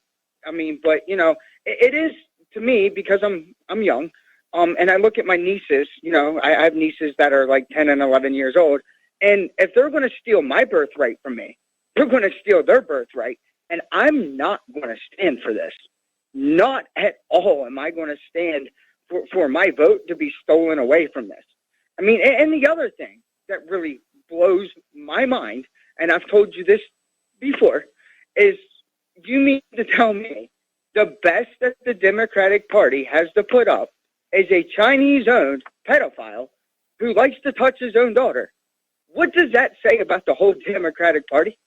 But it is to me, because I'm young, and I look at my nieces. I have nieces that are like 10 and 11 years old, and if they're going to steal my birthright from me, they're going to steal their birthright, and I'm not going to stand for this. Not at all am I going to stand for my vote to be stolen away from this. And the other thing that really blows my mind, and I've told you this before, is you mean to tell me the best that the Democratic Party has to put up is a Chinese-owned pedophile who likes to touch his own daughter? What does that say about the whole Democratic Party?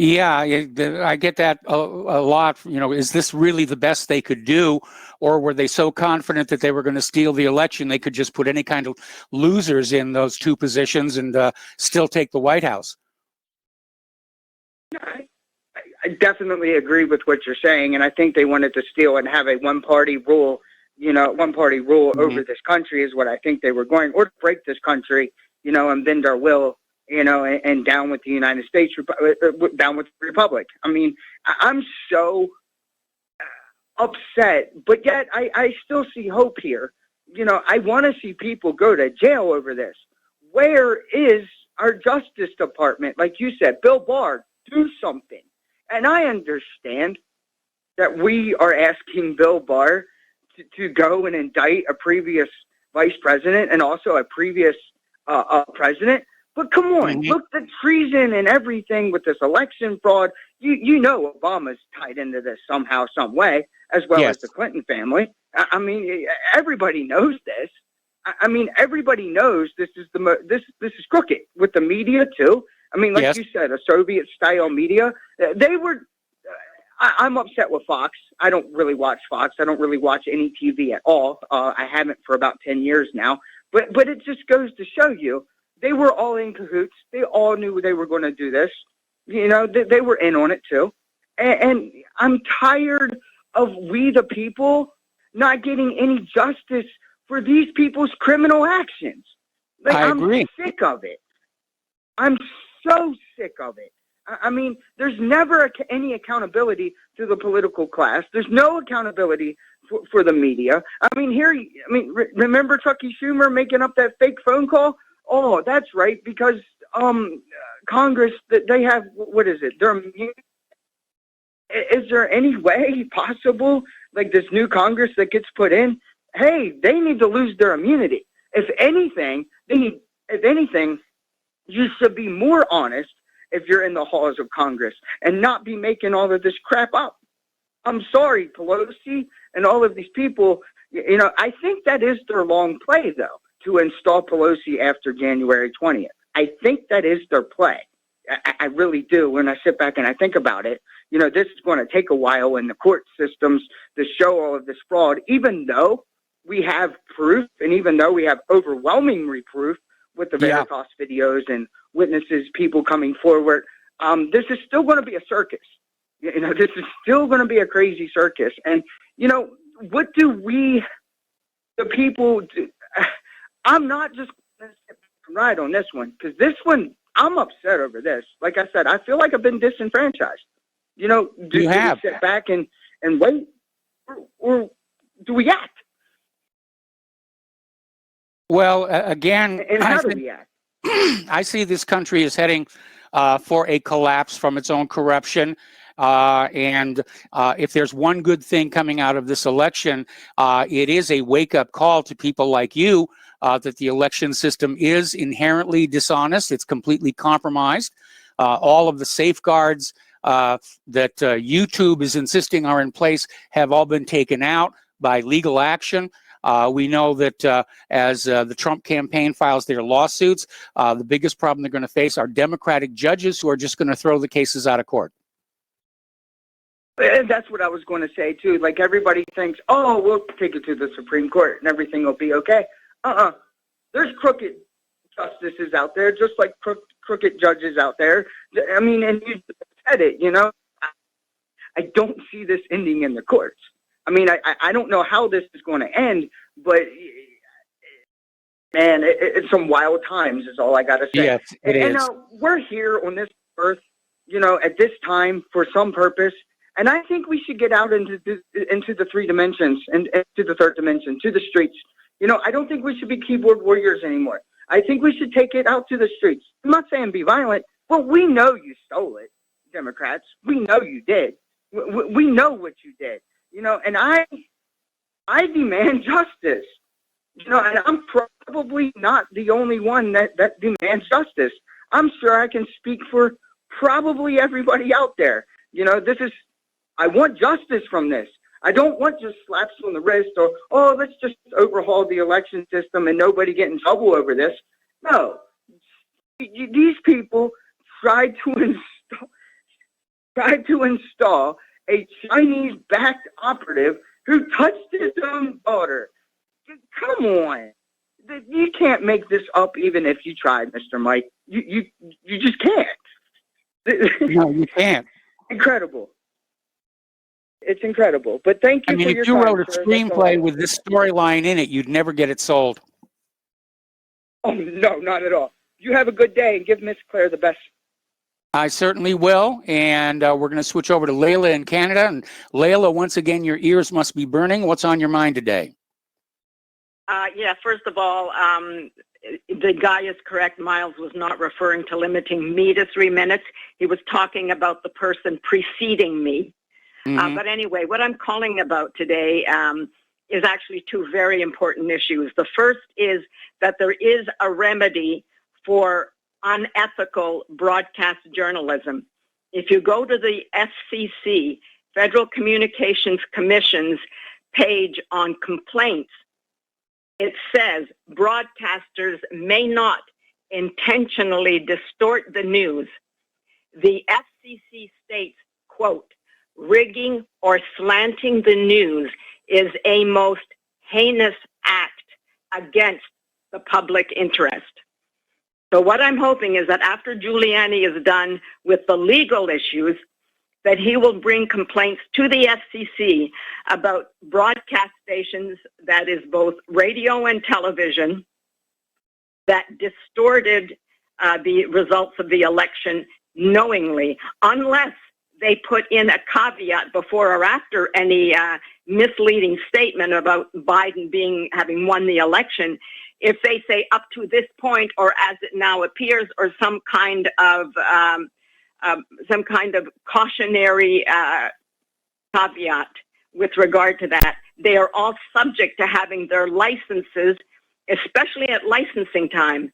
Yeah, I get that a lot. Is this really the best they could do? Or were they so confident that they were going to steal the election, they could just put any kind of losers in those two positions and still take the White House? I definitely agree with what you're saying. And I think they wanted to steal and have a one-party rule, over this country is what I think they were going, or break this country, and bend our will, and down with the United States, down with the Republic. I'm so upset, but yet I still see hope here. I want to see people go to jail over this. Where is our Justice Department? Like you said, Bill Barr, do something. And I understand that we are asking Bill Barr to go and indict a previous vice president and also a previous president. But come on, look, the treason and everything with this election fraud. Obama's tied into this somehow, some way, as well as the Clinton family. Everybody knows this. Everybody knows this is this is crooked with the media too. Like you said, a Soviet-style media. They were. I'm upset with Fox. I don't really watch Fox. I don't really watch any TV at all. I haven't for about 10 years now. But it just goes to show you, they were all in cahoots. They all knew they were going to do this. They were in on it too. And I'm tired of we the people not getting any justice for these people's criminal actions. I agree. I'm sick of it. I'm so sick of it. I mean, there's never any accountability to the political class. There's no accountability for the media. I mean, remember Chucky Schumer making up that fake phone call? Oh, that's right, because Congress, they have, what is it? Is there any way possible, like this new Congress that gets put in, hey, they need to lose their immunity. If anything, you should be more honest if you're in the halls of Congress and not be making all of this crap up. I'm sorry, Pelosi and all of these people, I think that is their long play, though, to install Pelosi after January 20th. I think that is their play. I really do. When I sit back and I think about it, this is going to take a while in the court systems to show all of this fraud, even though we have proof and even though we have overwhelming proof with the Veritas videos and witnesses, people coming forward. This is still going to be a circus. This is still going to be a crazy circus. And, what do we, the people, do? I'm not just going to sit right on this one, because this one, I'm upset over this. Like I said, I feel like I've been disenfranchised. Do we sit back and wait, or do we act? Well, again, and how do we act? I see this country is heading for a collapse from its own corruption. And if there's one good thing coming out of this election, it is a wake-up call to people like you that the election system is inherently dishonest. It's completely compromised. All of the safeguards that YouTube is insisting are in place have all been taken out by legal action. We know that as the Trump campaign files their lawsuits, the biggest problem they're going to face are Democratic judges who are just going to throw the cases out of court. And that's what I was going to say, too. Like, everybody thinks, oh, we'll take it to the Supreme Court and everything will be okay. There's crooked justices out there, just like crooked judges out there. I mean, and you said it, I don't see this ending in the courts. I mean, I don't know how this is going to end, but, man, it's some wild times is all I got to say. Yes, it is. And we're here on this earth, at this time for some purpose. And I think we should get out into the three dimensions and into the third dimension, to the streets. I don't think we should be keyboard warriors anymore. I think we should take it out to the streets. I'm not saying be violent, but we know you stole it, Democrats. We know you did. We know what you did. And I demand justice. And I'm probably not the only one that demands justice. I'm sure I can speak for probably everybody out there. I want justice from this. I don't want just slaps on the wrist or, oh, let's just overhaul the election system and nobody get in trouble over this. No. These people tried to install a Chinese-backed operative who touched his own daughter. Come on. You can't make this up even if you tried, Mr. Mike. You just can't. No, you can't. Incredible. It's incredible. But thank you for your time. If you wrote a screenplay with this storyline in it, you'd never get it sold. Oh, no, not at all. You have a good day and give Miss Claire the best. I certainly will. And we're going to switch over to Layla in Canada. And Layla, once again, your ears must be burning. What's on your mind today? First of all, the guy is correct. Miles was not referring to limiting me to 3 minutes. He was talking about the person preceding me. Mm-hmm. But anyway, what I'm calling about today is actually two very important issues. The first is that there is a remedy for unethical broadcast journalism. If you go to the FCC, Federal Communications Commission's page on complaints, it says broadcasters may not intentionally distort the news. The FCC states, quote, rigging or slanting the news is a most heinous act against the public interest. So what I'm hoping is that after Giuliani is done with the legal issues, that he will bring complaints to the FCC about broadcast stations, that is both radio and television, that distorted the results of the election knowingly, unless they put in a caveat before or after any misleading statement about Biden having won the election. If they say up to this point, or as it now appears, or some kind of cautionary caveat with regard to that, they are all subject to having their licenses, especially at licensing time.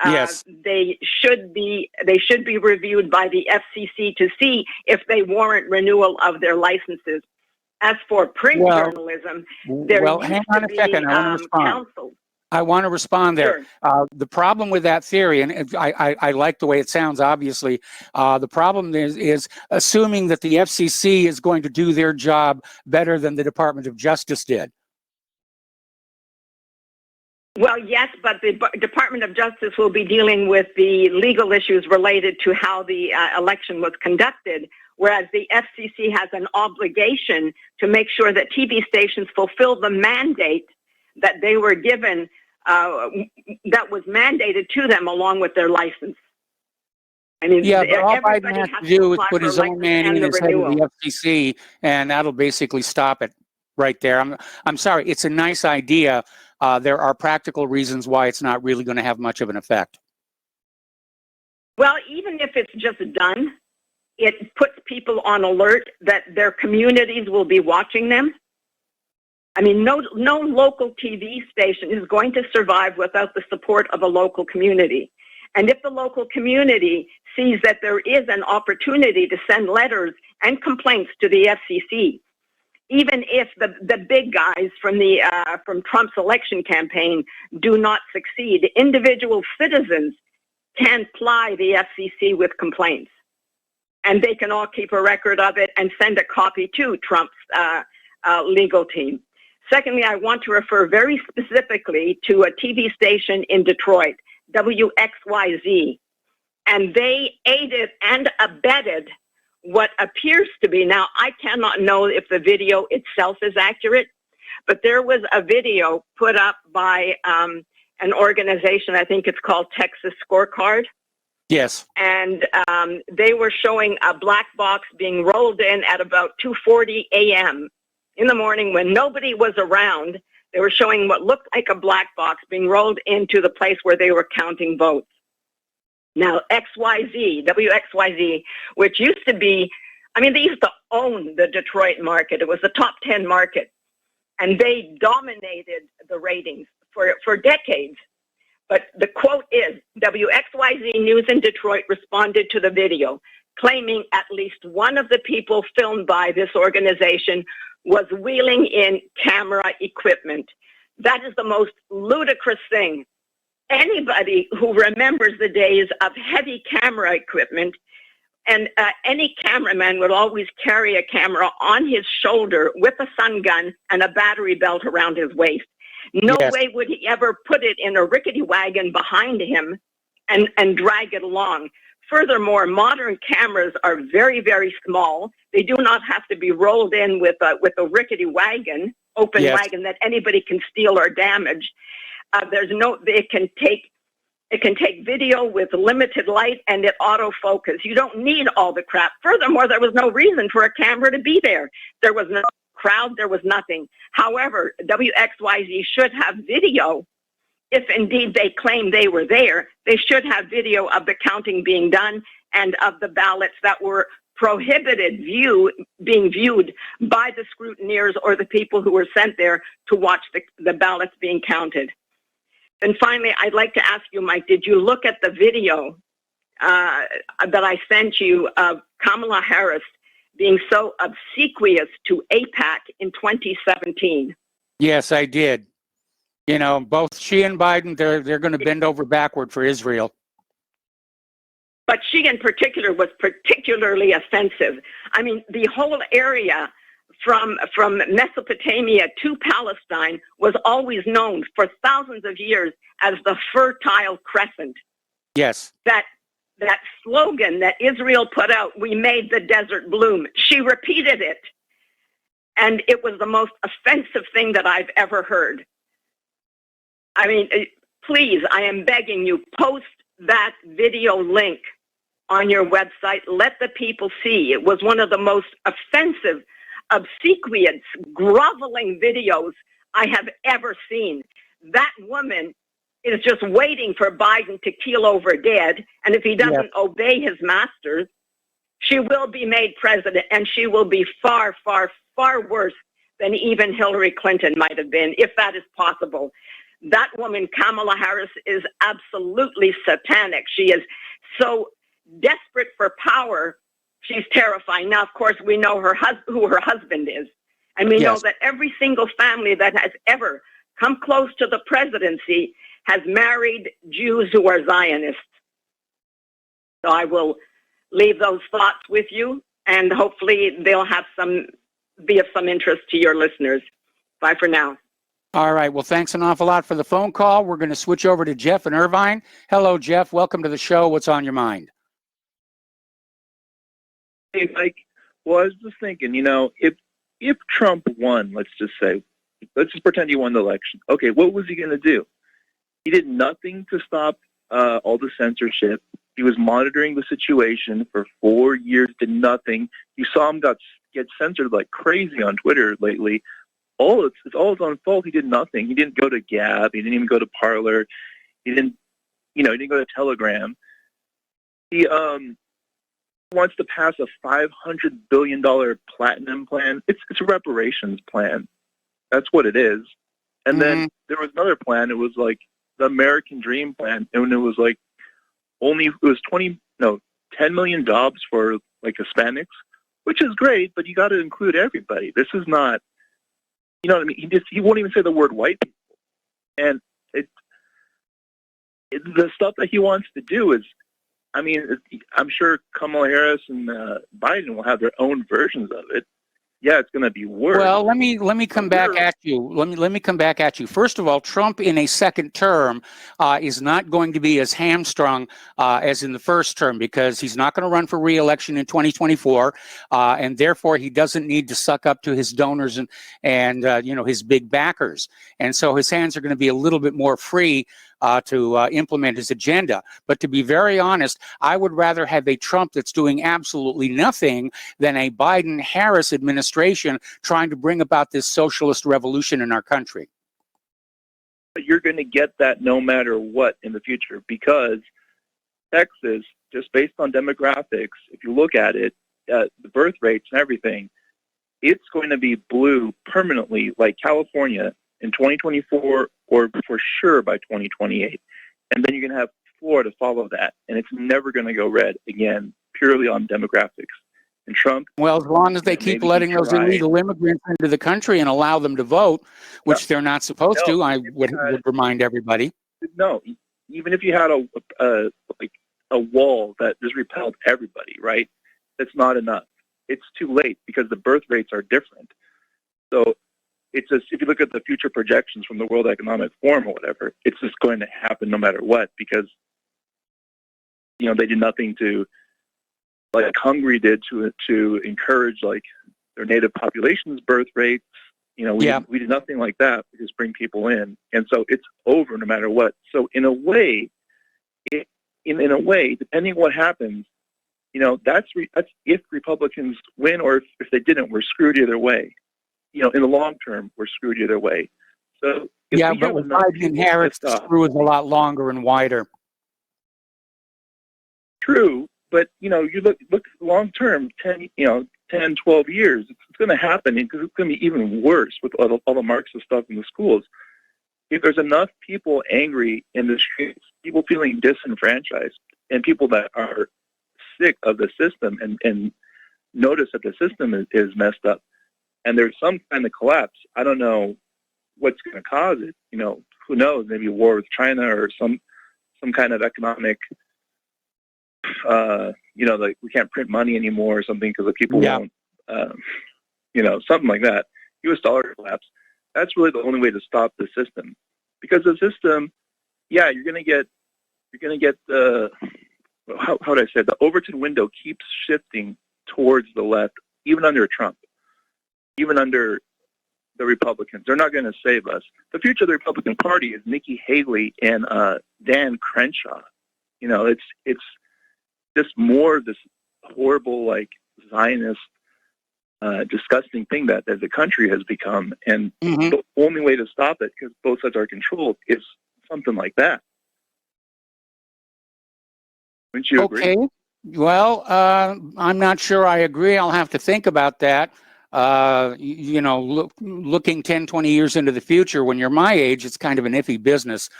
Yes. They should be reviewed by the FCC to see if they warrant renewal of their licenses. As for print journalism, there hang used on to a be second. I want to respond. counsel. I want to respond there. Sure. The problem with that theory, and I like the way it sounds, obviously, the problem is assuming that the FCC is going to do their job better than the Department of Justice did. Well, yes, but the Department of Justice will be dealing with the legal issues related to how the election was conducted, whereas the FCC has an obligation to make sure that TV stations fulfill the mandate that they were given, that was mandated to them along with their license. I mean, yeah, but all Biden everybody has to do is put his own man in and the his head of renewal. the FCC, and that'll basically stop it right there. I'm sorry, it's a nice idea. There are practical reasons why it's not really going to have much of an effect. Well, even if it's just done, it puts people on alert that their communities will be watching them. I mean, no local TV station is going to survive without the support of a local community. And if the local community sees that there is an opportunity to send letters and complaints to the FCC, even if the big guys from Trump's election campaign do not succeed, individual citizens can ply the FCC with complaints. And they can all keep a record of it and send a copy to Trump's legal team. Secondly, I want to refer very specifically to a TV station in Detroit, WXYZ, and they aided and abetted what appears to be, now I cannot know if the video itself is accurate, but there was a video put up by an organization, I think it's called Texas Scorecard. Yes. And they were showing a black box being rolled in at about 2:40 a.m. in the morning when nobody was around. They were showing what looked like a black box being rolled into the place where they were counting votes. Now, WXYZ, which used to be, I mean, they used to own the Detroit market. It was the top 10 market. And they dominated the ratings for decades. But the quote is, WXYZ News in Detroit responded to the video, claiming at least one of the people filmed by this organization was wheeling in camera equipment. That is the most ludicrous thing. Anybody who remembers the days of heavy camera equipment, and any cameraman would always carry a camera on his shoulder with a sun gun and a battery belt around his waist. No way would he ever put it in a rickety wagon behind him and drag it along. Furthermore, modern cameras are very, very small. They do not have to be rolled in with a rickety wagon, open wagon that anybody can steal or damage. It can take video with limited light and it autofocus. You don't need all the crap. Furthermore, there was no reason for a camera to be there. There was no crowd, there was nothing. However, WXYZ should have video. If indeed they claim they were there, they should have video of the counting being done and of the ballots that were prohibited being viewed by the scrutineers or the people who were sent there to watch the ballots being counted. And finally, I'd like to ask you, Mike, did you look at the video that I sent you of Kamala Harris being so obsequious to AIPAC in 2017? Yes, I did. You know, both she and Biden, they're going to bend over backward for Israel. But she in particular was particularly offensive. I mean, the whole area from Mesopotamia to Palestine was always known for thousands of years as the Fertile Crescent. Yes. That slogan that Israel put out, "We made the desert bloom," she repeated it. And it was the most offensive thing that I've ever heard. I mean, please, I am begging you, post that video link on your website. Let the people see. It was one of the most offensive, obsequious, groveling videos I have ever seen. That woman is just waiting for Biden to keel over dead. And if he doesn't obey his masters, she will be made president, and she will be far, far, far worse than even Hillary Clinton might have been, if that is possible. That woman, Kamala Harris, is absolutely satanic. She is so desperate for power, she's terrifying. Now, of course, we know who her husband is. And we know that every single family that has ever come close to the presidency has married Jews who are Zionists. So I will leave those thoughts with you, and hopefully they'll have be of some interest to your listeners. Bye for now. All right. Well, thanks an awful lot for the phone call. We're going to switch over to Jeff in Irvine. Hello, Jeff. Welcome to the show. What's on your mind? Hey, Mike. Well, I was just thinking, if Trump won, let's just pretend he won the election. Okay, what was he going to do? He did nothing to stop all the censorship. He was monitoring the situation for 4 years, did nothing. You saw him get censored like crazy on Twitter lately. It's all his own fault. He did nothing. He didn't go to Gab. He didn't even go to Parler. He didn't go to Telegram. He wants to pass a $500 billion platinum plan. It's a reparations plan. That's what it is. And then there was another plan. It was like the American Dream plan, and it was like 10 million jobs for like Hispanics, which is great, but you got to include everybody. This is not, you know what I mean? He won't even say the word white people. And the stuff that he wants to do is, I'm sure Kamala Harris and Biden will have their own versions of it. Yeah, it's going to be worse. Well, let me come back at you. Let me come back at you. First of all, Trump in a second term is not going to be as hamstrung as in the first term, because he's not going to run for re-election in 2024, and therefore he doesn't need to suck up to his donors and his big backers, and so his hands are going to be a little bit more free to implement his agenda. But to be very honest, I would rather have a Trump that's doing absolutely nothing than a Biden-Harris administration trying to bring about this socialist revolution in our country. But you're going to get that no matter what in the future, because Texas, just based on demographics, if you look at it, the birth rates and everything, it's going to be blue permanently like California in 2024, or for sure by 2028. And then you're going to have Florida follow that. And it's never going to go red again, purely on demographics. And Trump... Well, as long as they keep letting those illegal immigrants into the country and allow them to vote, which they're not supposed to, I would remind everybody. No, even if you had a wall that just repelled everybody, right? That's not enough. It's too late, because the birth rates are different. So it's just, if you look at the future projections from the World Economic Forum or whatever, it's just going to happen no matter what, because, they did nothing to, like Hungary did, to encourage like their native population's birth rates. We did nothing like that. We just bring people in, and so it's over no matter what. So in a way, depending on what happens, that's if Republicans win, or if they didn't, we're screwed either way. In the long term, we're screwed either way. So but with Biden and Harris, the screw is a lot longer and wider. True, but you look long term, 10, 12 years, it's going to happen, because it's going to be even worse with all the Marxist stuff in the schools. If there's enough people angry in the streets, people feeling disenfranchised, and people that are sick of the system and notice that the system is messed up, and there's some kind of collapse, I don't know what's going to cause it. Who knows? Maybe a war with China, or some kind of economic, like we can't print money anymore or something because the people won't, something like that. U.S. dollar collapse. That's really the only way to stop the system, because the system, you're going to get the, how would I say it? The Overton window keeps shifting towards the left, even under Trump, even under the Republicans. They're not going to save us. The future of the Republican Party is Nikki Haley and Dan Crenshaw. just more of this horrible, like, Zionist, disgusting thing that the country has become. And the only way to stop it, because both sides are controlled, is something like that. Wouldn't you agree? Okay. Well, I'm not sure I agree. I'll have to think about that. Looking 10, 20 years into the future, when you're my age, it's kind of an iffy business.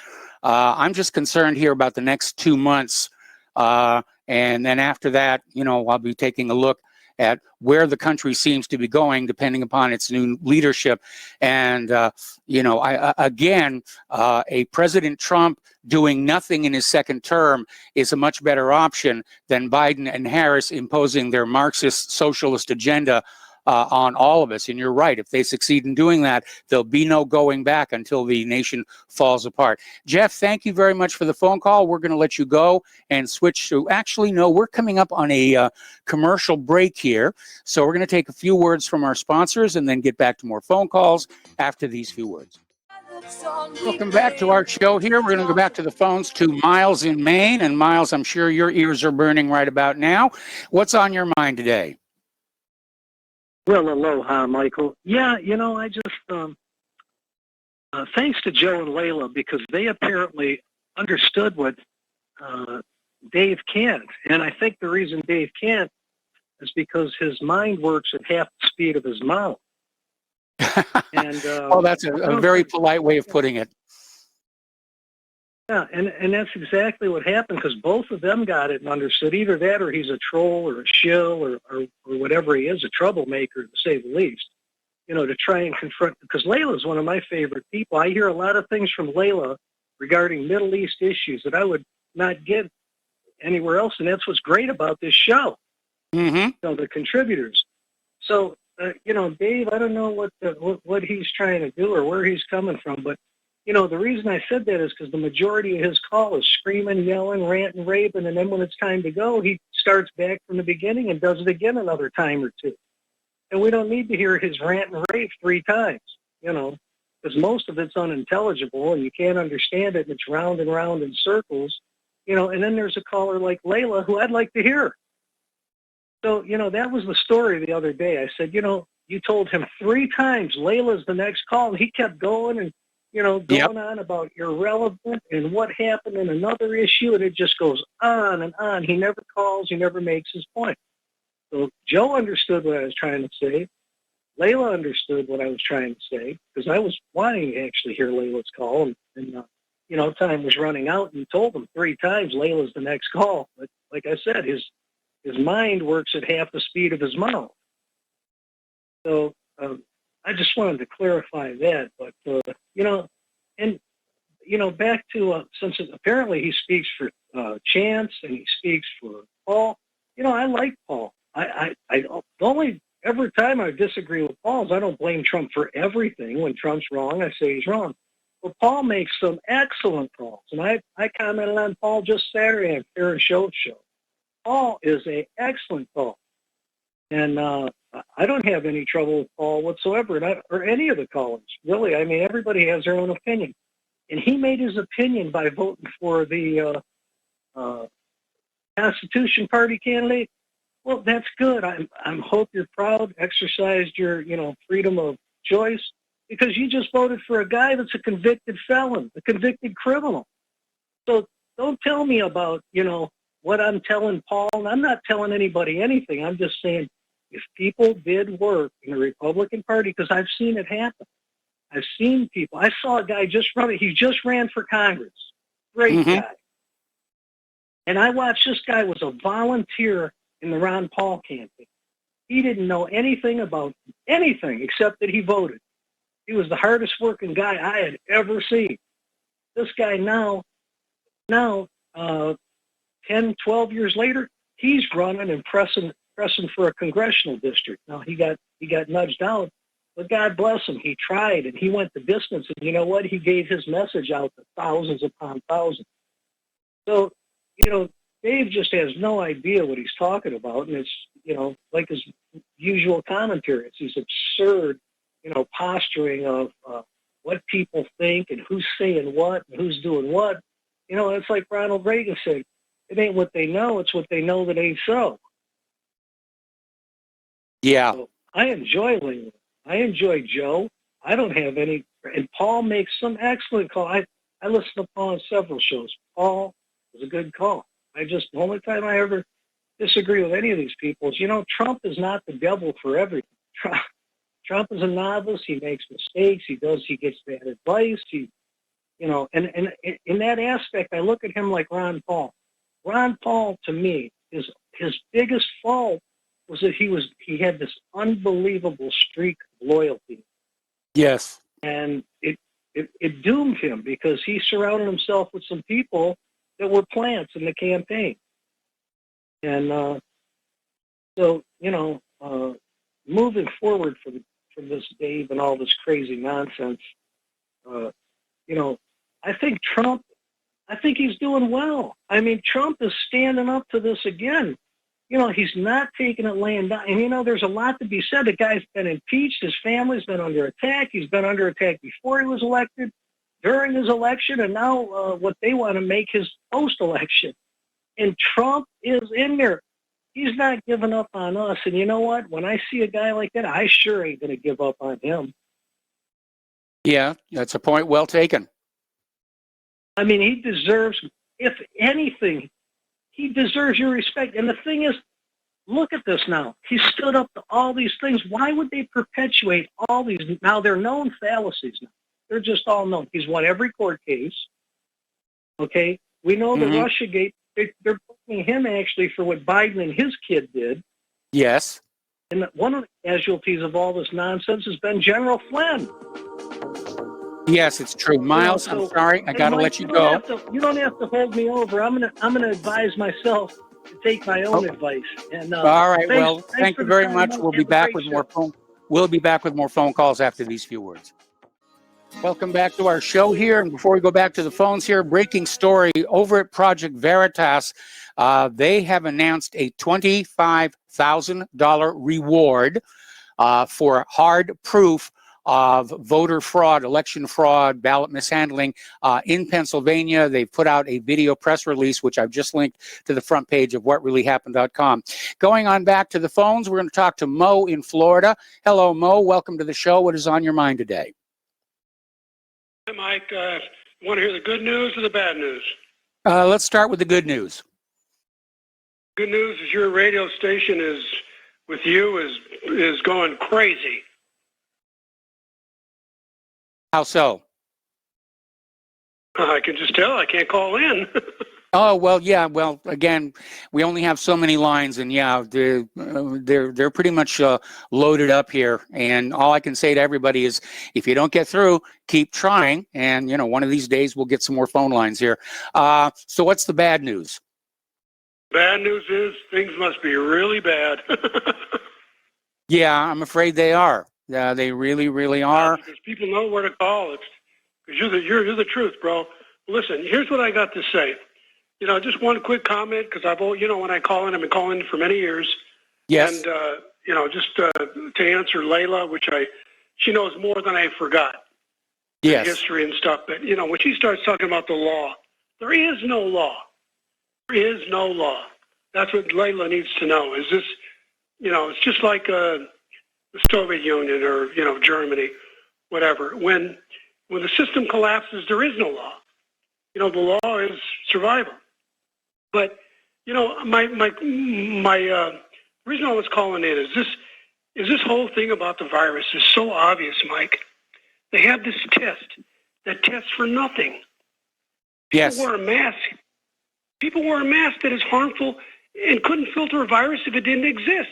I'm just concerned here about the next 2 months. And then after that, I'll be taking a look at where the country seems to be going, depending upon its new leadership. And, a President Trump doing nothing in his second term is a much better option than Biden and Harris imposing their Marxist socialist agenda on all of us. And you're right. If they succeed in doing that, there'll be no going back until the nation falls apart. Jeff, thank you very much for the phone call. We're going to let you go and switch to, actually, no, we're coming up on a commercial break here. So we're going to take a few words from our sponsors and then get back to more phone calls after these few words. Welcome back to our show here. We're going to go back to the phones to Miles in Maine. And Miles, I'm sure your ears are burning right about now. What's on your mind today? Well, aloha, Michael. Yeah, I just, thanks to Joe and Layla, because they apparently understood what Dave can't. And I think the reason Dave can't is because his mind works at half the speed of his mouth. And well, that's a very polite way of putting it. Yeah, and that's exactly what happened, because both of them got it and understood. Either that or he's a troll or a shill or whatever he is, a troublemaker, to say the least, to try and confront, because Layla's one of my favorite people. I hear a lot of things from Layla regarding Middle East issues that I would not get anywhere else, and that's what's great about this show, the contributors. So, Dave, I don't know what he's trying to do or where he's coming from, but the reason I said that is because the majority of his call is screaming, yelling, ranting, raving, and then when it's time to go, he starts back from the beginning and does it again another time or two. And we don't need to hear his rant and rave 3 times, because most of it's unintelligible and you can't understand it, and it's round and round in circles, and then there's a caller like Layla who I'd like to hear. So, that was the story the other day. I said, you told him 3 times Layla's the next call, and he kept going and going on about irrelevant and what happened in another issue, and it just goes on and on. He never calls. He never makes his point. So Joe understood what I was trying to say. Layla understood what I was trying to say, because I was wanting to actually hear Layla's call, and time was running out, and he told him 3 times Layla's the next call. But like I said, his mind works at half the speed of his mouth. So I just wanted to clarify that, but, back to, since apparently he speaks for Chance and he speaks for Paul, I like Paul. Every time I disagree with Paul, I don't blame Trump for everything. When Trump's wrong, I say he's wrong. But Paul makes some excellent calls, and I commented on Paul just Saturday on Fair and Show. Paul is an excellent call, and I don't have any trouble with Paul whatsoever, or any of the callers, really. I mean, everybody has their own opinion. And he made his opinion by voting for the Constitution Party candidate. Well, that's good. I hope you're proud, exercised your, freedom of choice, because you just voted for a guy that's a convicted felon, a convicted criminal. So don't tell me about, what I'm telling Paul. And I'm not telling anybody anything. I'm just saying, if people did work in the Republican Party, because I've seen it happen. I've seen people. I saw a guy just run. He just ran for Congress. Great guy. And I watched this guy was a volunteer in the Ron Paul campaign. He didn't know anything about anything except that he voted. He was the hardest working guy I had ever seen. This guy now, 10, 12 years later, he's running and pressing for a congressional district. Now he got nudged out, but God bless him. He tried and he went the distance. And you know what? He gave his message out to thousands upon thousands. So, Dave just has no idea what he's talking about. And it's, like his usual commentary. It's these absurd, posturing of what people think and who's saying what and who's doing what. It's like Ronald Reagan said, it ain't what they know, it's what they know that ain't so. Yeah. So I enjoy Layla. I enjoy Joe. I don't have any, and Paul makes some excellent call. I listen to Paul on several shows. Paul is a good call. The only time I ever disagree with any of these people is, Trump is not the devil for everything. Trump is a novice. He makes mistakes. He gets bad advice. And in that aspect, I look at him like Ron Paul. Ron Paul, to me, his biggest fault was that he had this unbelievable streak of loyalty. Yes. And it doomed him because he surrounded himself with some people that were plants in the campaign. And moving forward from this, Dave, and all this crazy nonsense, I think he's doing well. I mean, Trump is standing up to this again. He's not taking it laying down. And, there's a lot to be said. The guy's been impeached. His family's been under attack. He's been under attack before he was elected, during his election, and now what they want to make his post-election. And Trump is in there. He's not giving up on us. And you know what? When I see a guy like that, I sure ain't going to give up on him. Yeah, that's a point well taken. I mean, he deserves, if anything, he deserves your respect. And the thing is, look at this now. He stood up to all these things. Why would they perpetuate all these? Now, they're known fallacies now. They're just all known. He's won every court case. Okay? We know the Russiagate, they're blaming him actually for what Biden and his kid did. Yes. And one of the casualties of all this nonsense has been General Flynn. Yes, it's true. Miles, I'm sorry. I got to let you go. You don't have to hold me over. I'm gonna advise myself to take my own advice. And all right. Thank you very much. We'll be back with more phone. We'll be back with more phone calls after these few words. Welcome back to our show here. And before we go back to the phones here, breaking story over at Project Veritas. They have announced a $25,000 reward for hard proof of voter fraud, election fraud, ballot mishandling in Pennsylvania. They've put out a video press release, which I've just linked to the front page of whatreallyhappened.com. Going on back to the phones, we're going to talk to Mo in Florida. Hello, Mo. Welcome to the show. What is on your mind today? Hi, Mike. Want to hear the good news or the bad news? Let's start with the good news. Good news is your radio station is going crazy. How so? I can just tell. I can't call in. Oh, well, yeah. Well, again, we only have so many lines, and yeah, they're pretty much loaded up here. And all I can say to everybody is, if you don't get through, keep trying. And one of these days we'll get some more phone lines here. So, what's the bad news? Bad news is things must be really bad. Yeah, I'm afraid they are. They really, really are. Because people know where to call. Because you're the truth, bro. Listen, here's what I got to say. Just one quick comment, because when I call in, I've been calling in for many years. Yes. And, just to answer Layla, she knows more than I forgot. Yes. History and stuff. But, when she starts talking about the law, there is no law. There is no law. That's what Layla needs to know. Is this, it's just like the Soviet Union or, Germany, whatever. When the system collapses, there is no law. The law is survival. But, my reason I was calling in is this whole thing about the virus is so obvious, Mike. They have this test that tests for nothing. Yes. People wear a mask that is harmful and couldn't filter a virus if it didn't exist.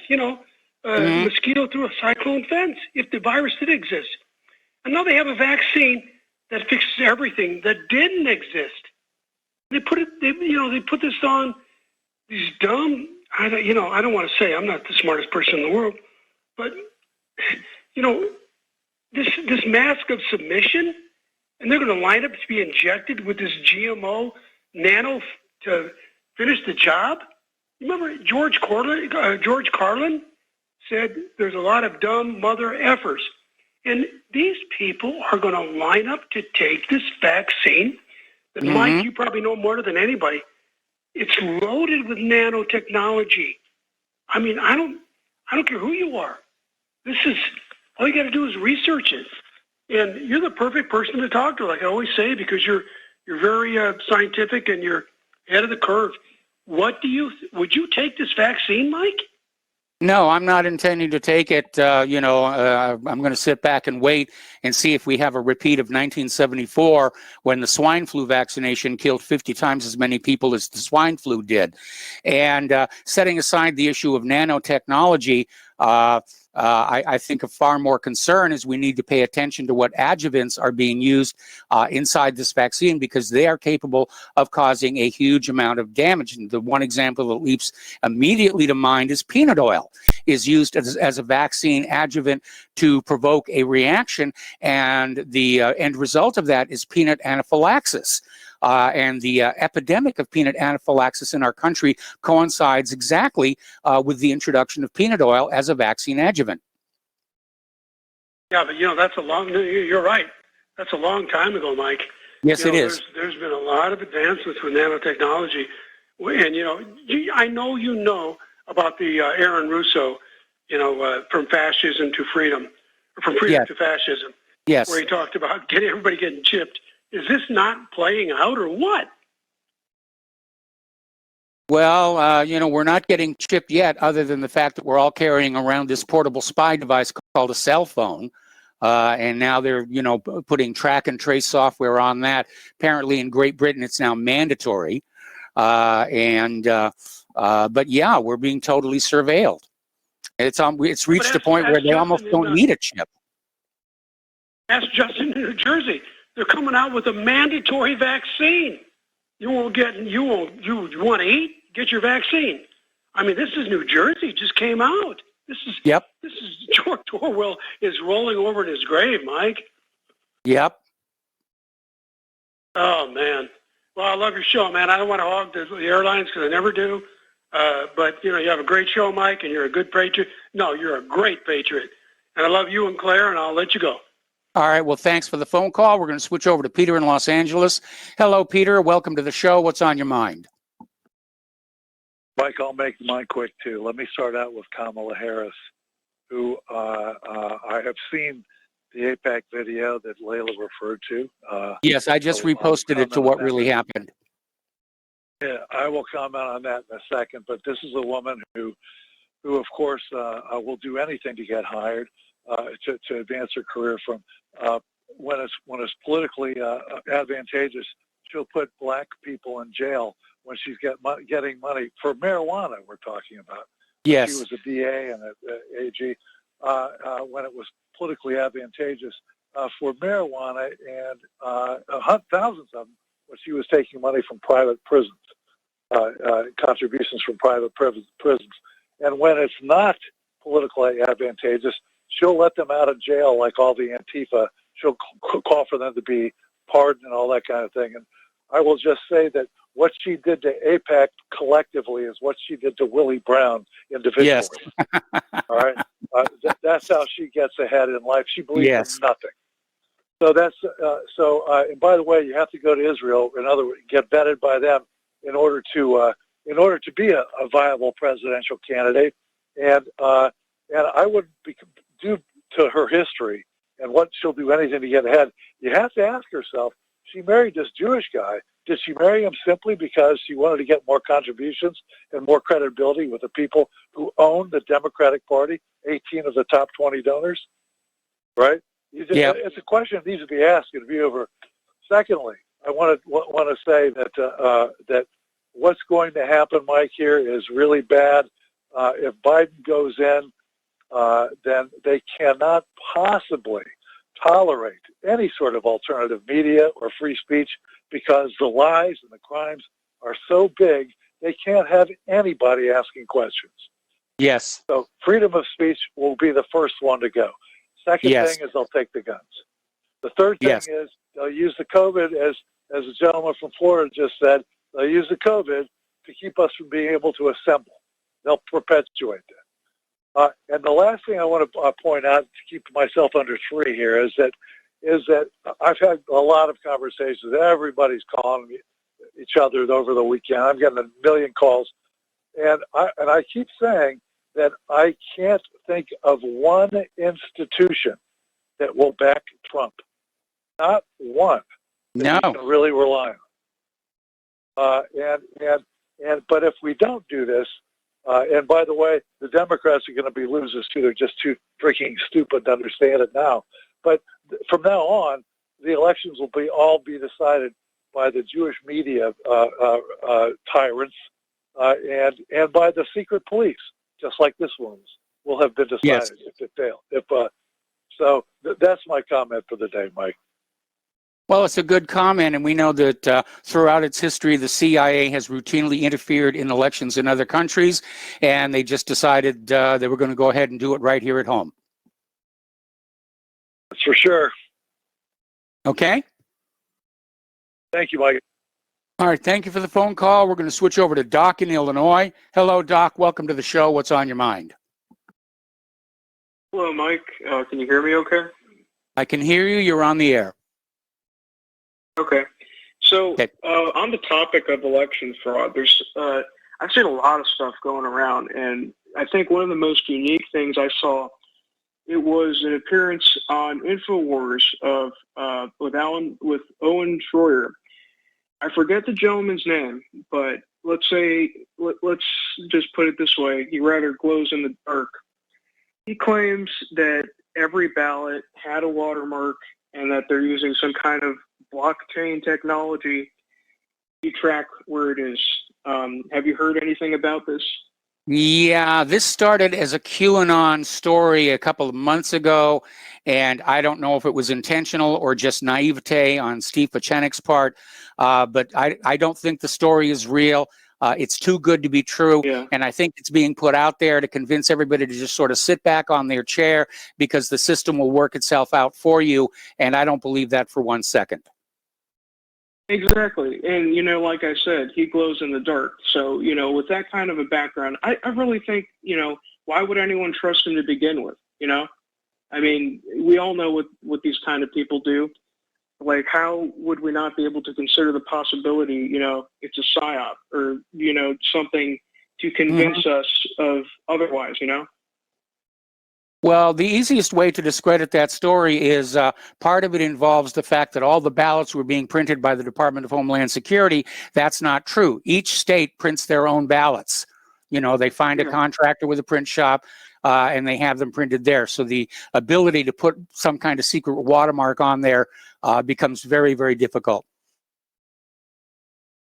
Mosquito through a cyclone fence if the virus did exist. And now they have a vaccine that fixes everything that didn't exist. They put this on these dumb. I don't want to say I'm not the smartest person in the world, but this mask of submission, and they're going to line up to be injected with this GMO nano to finish the job. Remember George Carlin said there's a lot of dumb mother effers. And these people are going to line up to take this vaccine that, Mike, you probably know more than anybody. It's loaded with nanotechnology. I mean, I don't care who you are. This is, all you got to do is research it. And you're the perfect person to talk to, like I always say, because you're very scientific and you're ahead of the curve. Would you take this vaccine, Mike? No, I'm not intending to take it. I'm going to sit back and wait and see if we have a repeat of 1974 when the swine flu vaccination killed 50 times as many people as the swine flu did. And setting aside the issue of nanotechnology, I think a far more concern is we need to pay attention to what adjuvants are being used inside this vaccine, because they are capable of causing a huge amount of damage. And the one example that leaps immediately to mind is peanut oil is used as a vaccine adjuvant to provoke a reaction, and the end result of that is peanut anaphylaxis. And the epidemic of peanut anaphylaxis in our country coincides exactly with the introduction of peanut oil as a vaccine adjuvant. Yeah, but you're right. That's a long time ago, Mike. Yes, it is. There's been a lot of advancements with nanotechnology. And, I know you know about the Aaron Russo, from fascism to freedom, or from freedom to fascism. Yes. Where he talked about everybody getting chipped. Is this not playing out or what? Well, we're not getting chipped yet, other than the fact that we're all carrying around this portable spy device called a cell phone. And now they're, putting track and trace software on that. Apparently in Great Britain, it's now mandatory. But yeah, we're being totally surveilled. It's reached a point where they almost don't need a chip. That's Justin in New Jersey. They're coming out with a mandatory vaccine. You want to eat? Get your vaccine. I mean, this is New Jersey. Just came out. This is George Orwell is rolling over in his grave, Mike. Yep. Oh man. Well, I love your show, man. I don't want to hog the airlines because I never do. But you have a great show, Mike, and you're a good patriot. No, you're a great patriot, and I love you and Claire, and I'll let you go. All right. Well, thanks for the phone call. We're going to switch over to Peter in Los Angeles. Hello, Peter. Welcome to the show. What's on your mind? Mike, I'll make mine quick, too. Let me start out with Kamala Harris, who I have seen the APAC video that Layla referred to. Yes, I just reposted it to what really happened. Yeah, I will comment on that in a second. But this is a woman who of course, will do anything to get hired, to advance her career from when it's politically advantageous. She'll put black people in jail when she's getting money for marijuana. We're talking about. Yes. She was a DA and an AG when it was politically advantageous for marijuana, and thousands of them when she was taking money from private prisons, contributions from private prisons. And when it's not politically advantageous, she'll let them out of jail like all the Antifa. She'll call for them to be pardoned and all that kind of thing. And I will just say that what she did to AIPAC collectively is what she did to Willie Brown individually. Yes. All right? That's how she gets ahead in life. She believes in nothing. So that's and by the way, you have to go to Israel. In other words, get vetted by them in order to be a viable presidential candidate. And I would due to her history and what she'll do anything to get ahead. You have to ask yourself: she married this Jewish guy. Did she marry him simply because she wanted to get more contributions and more credibility with the people who own the Democratic Party, 18 of the top 20 donors? Right? It's a question that needs to be asked and be over. Secondly, I want to say that that what's going to happen, Mike, here is really bad. If Biden goes in, then they cannot possibly tolerate any sort of alternative media or free speech because the lies and the crimes are so big, they can't have anybody asking questions. Yes. So freedom of speech will be the first one to go. Second thing is they'll take the guns. The third thing is they'll use the COVID, as the gentleman from Florida just said, they'll use the COVID to keep us from being able to assemble. They'll perpetuate that. And the last thing I want to point out to keep myself under three here is that I've had a lot of conversations. Everybody's calling me. each other over the weekend. I'm getting a million calls, and I keep saying that I can't think of one institution that will back Trump. Not one that we can really rely on. But if we don't do this, and by the way, the Democrats are going to be losers too. They're just too freaking stupid to understand it now. But from now on, the elections will all be decided by the Jewish media tyrants and by the secret police, just like this one's will have been decided if it failed. So that's my comment for the day, Mike. Well, it's a good comment, and we know that throughout its history, the CIA has routinely interfered in elections in other countries, and they just decided they were going to go ahead and do it right here at home. That's for sure. Okay? Thank you, Mike. All right, thank you for the phone call. We're going to switch over to Doc in Illinois. Hello, Doc. Welcome to the show. What's on your mind? Hello, Mike. Can you hear me okay? I can hear you. You're on the air. Okay. So on the topic of election fraud, I've seen a lot of stuff going around, and I think one of the most unique things I saw, it was an appearance on InfoWars with Owen Schroyer. I forget the gentleman's name, but let's just put it this way: he rather glows in the dark. He claims that every ballot had a watermark and that they're using some kind of blockchain technology to track where it is. Have you heard anything about this? Yeah, this started as a QAnon story a couple of months ago, and I don't know if it was intentional or just naivete on Steve Pachenik's part, but I don't think the story is real. It's too good to be true, and I think it's being put out there to convince everybody to just sort of sit back on their chair because the system will work itself out for you, and I don't believe that for 1 second. Exactly. And, like I said, he glows in the dark. So, with that kind of a background, I really think, why would anyone trust him to begin with? I mean, we all know what these kind of people do. Like, how would we not be able to consider the possibility, it's a psyop or, something to convince us of otherwise, Well, the easiest way to discredit that story is part of it involves the fact that all the ballots were being printed by the Department of Homeland Security. That's not true. Each state prints their own ballots. They find a contractor with a print shop and they have them printed there. So the ability to put some kind of secret watermark on there becomes very, very difficult.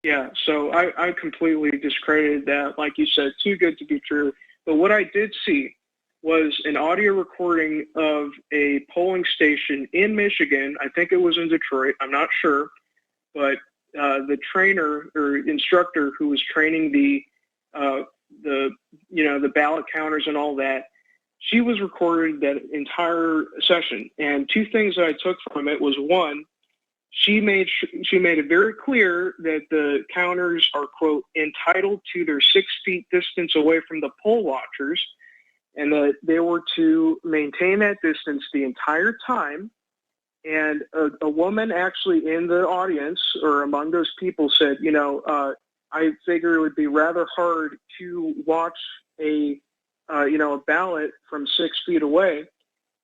Yeah, so I completely discredited that. Like you said, too good to be true. But what I did see was an audio recording of a polling station in Michigan. I think it was in Detroit. I'm not sure. But the trainer or instructor who was training the ballot counters and all that, she was recorded that entire session. And two things that I took from it was, one, she made it very clear that the counters are, quote, entitled to their 6 feet distance away from the poll watchers, and that they were to maintain that distance the entire time. And a woman actually in the audience or among those people said, I figure it would be rather hard to watch a ballot from 6 feet away.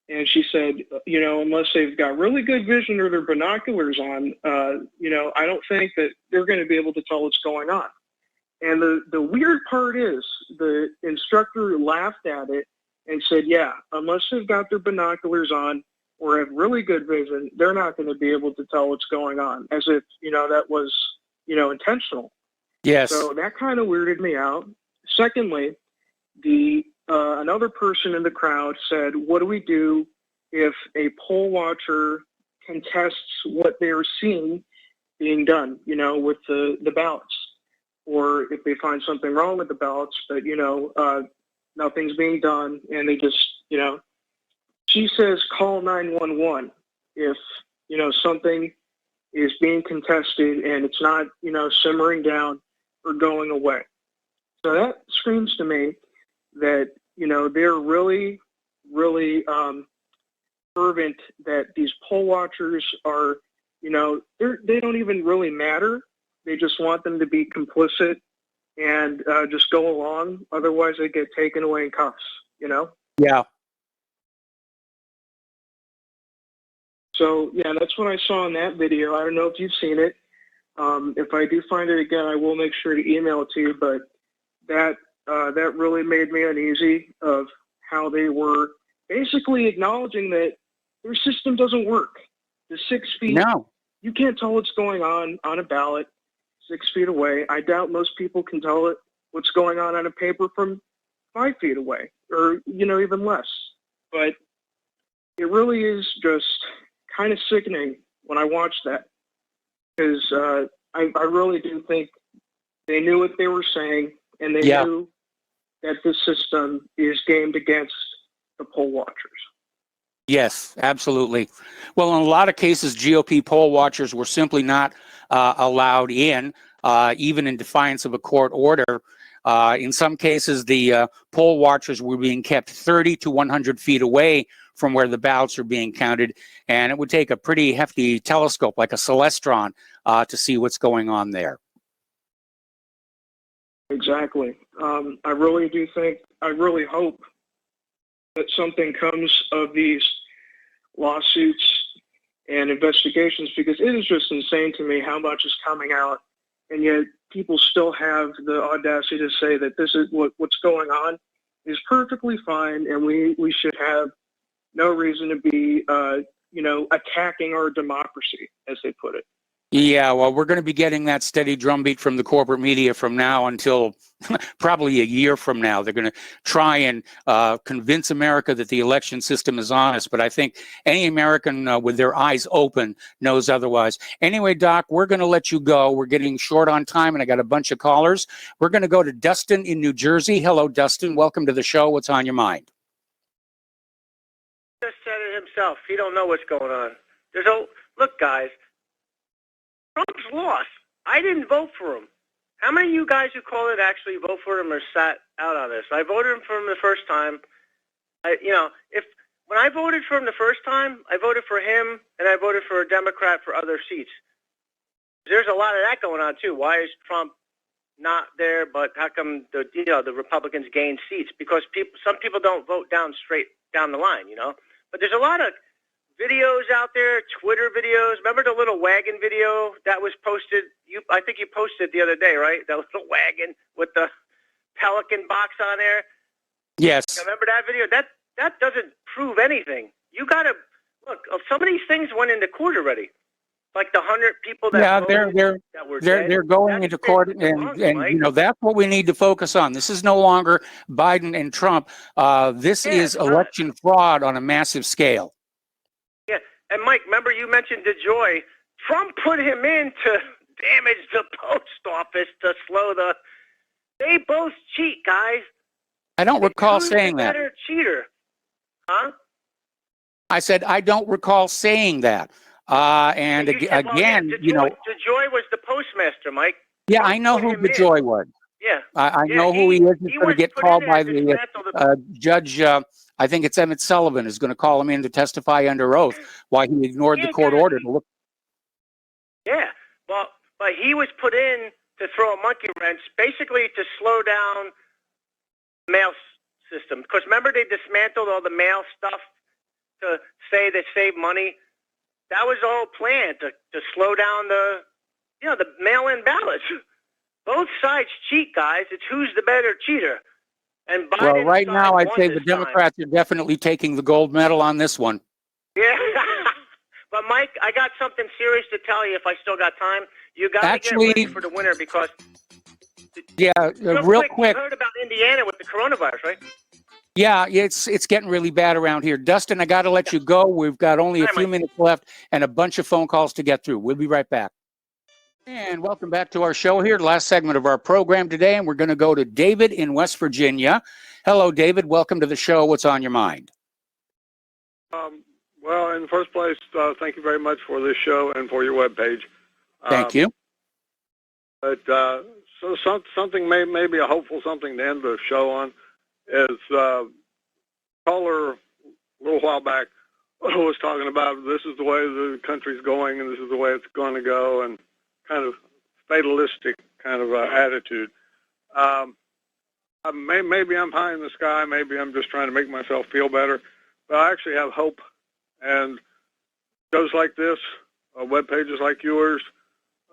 And she said, unless they've got really good vision or their binoculars on, I don't think that they're going to be able to tell what's going on. And the weird part is the instructor laughed at it and said, yeah, unless they've got their binoculars on or have really good vision, they're not going to be able to tell what's going on, as if, that was, intentional. Yes. So that kind of weirded me out. Secondly, another person in the crowd said, what do we do if a poll watcher contests what they're seeing being done, with the ballots? Or if they find something wrong with the ballots, but, nothing's being done, and they just, she says call 911 if, something is being contested and it's not, simmering down or going away. So that screams to me that, they're really, really fervent that these poll watchers are, they don't even really matter. They just want them to be complicit and just go along. Otherwise, they get taken away in cuffs, you know? Yeah. So, yeah, that's what I saw in that video. I don't know if you've seen it. If I do find it again, I will make sure to email it to you. But that really made me uneasy of how they were basically acknowledging that their system doesn't work. The 6 feet, No. you can't tell what's going on a ballot 6 feet away. I doubt most people can tell it what's going on a paper from 5 feet away, or, you know, even less. But it really is just kind of sickening when I watch that, because I really do think they knew what they were saying, and they knew that the system is gamed against the poll watchers. Yes, absolutely. Well, in a lot of cases, GOP poll watchers were simply not allowed in, even in defiance of a court order. In some cases, the poll watchers were being kept 30 to 100 feet away from where the ballots are being counted, and it would take a pretty hefty telescope, like a Celestron, to see what's going on there. Exactly. I really do think, I really hope that something comes of these lawsuits and investigations, because it is just insane to me how much is coming out, and yet people still have the audacity to say that this is what's going on is perfectly fine, and we should have no reason to be, you know, attacking our democracy, as they put it. Yeah, well, we're going to be getting that steady drumbeat from the corporate media from now until probably a year from now. They're going to try and convince America that the election system is honest, but I think any American with their eyes open knows otherwise. Anyway, Doc, we're going to let you go. We're getting short on time, and I got a bunch of callers. We're going to go to Dustin in New Jersey. Hello, Dustin. Welcome to the show. What's on your mind? He just said it himself. He don't know what's going on. Look, guys. Trump's lost. I didn't vote for him. How many of you guys who call it actually vote for him or sat out on this? I voted for him the first time. When I voted for him the first time, I voted for him and I voted for a Democrat for other seats. There's a lot of that going on too. Why is Trump not there? But how come the Republicans gain seats? Because some people don't vote straight down the line, you know. But there's a lot of videos out there, Twitter videos. Remember the little wagon video that was posted? I think you posted the other day, right? That little wagon with the Pelican box on there. Yes. Remember that video? That doesn't prove anything. You got to look. Some of these things went into court already. Like the 100 people that voted that were dead. They're going into court, and you know, that's what we need to focus on. This is no longer Biden and Trump. This is election fraud on a massive scale. Yeah, and Mike, remember you mentioned DeJoy. Trump put him in to damage the post office to slow the. They both cheat, guys. I don't recall saying that. Better cheater, huh? I said I don't recall saying that. And again, you know, DeJoy was the postmaster, Mike. Yeah, I know who DeJoy was. Yeah, I know who he is. He's going to get called by the judge. I think it's Emmett Sullivan is going to call him in to testify under oath why he ignored the court order to look. Yeah, well, but he was put in to throw a monkey wrench, basically to slow down the mail system. Because remember, they dismantled all the mail stuff to say they saved money. That was all planned to slow down the mail-in ballots. Both sides cheat, guys. It's who's the better cheater. And Biden, well, right now, I'd say the Democrats are definitely taking the gold medal on this one. Yeah. But, Mike, I got something serious to tell you if I still got time. You got to get ready for the winter because... Yeah, real quick. You heard about Indiana with the coronavirus, right? Yeah, it's getting really bad around here. Dustin, I got to let you go. We've got only a few minutes left and a bunch of phone calls to get through. We'll be right back. And welcome back to our show here, the last segment of our program today, and we're going to go to David in West Virginia. Hello, David. Welcome to the show. What's on your mind? Well, in the first place, thank you very much for this show and for your webpage. Thank you. But so something maybe a hopeful something to end the show on is caller a little while back was talking about this is the way the country's going and this is the way it's going to go, and kind of fatalistic kind of attitude. Maybe I'm high in the sky. Maybe I'm just trying to make myself feel better. But I actually have hope. And shows like this, web pages like yours,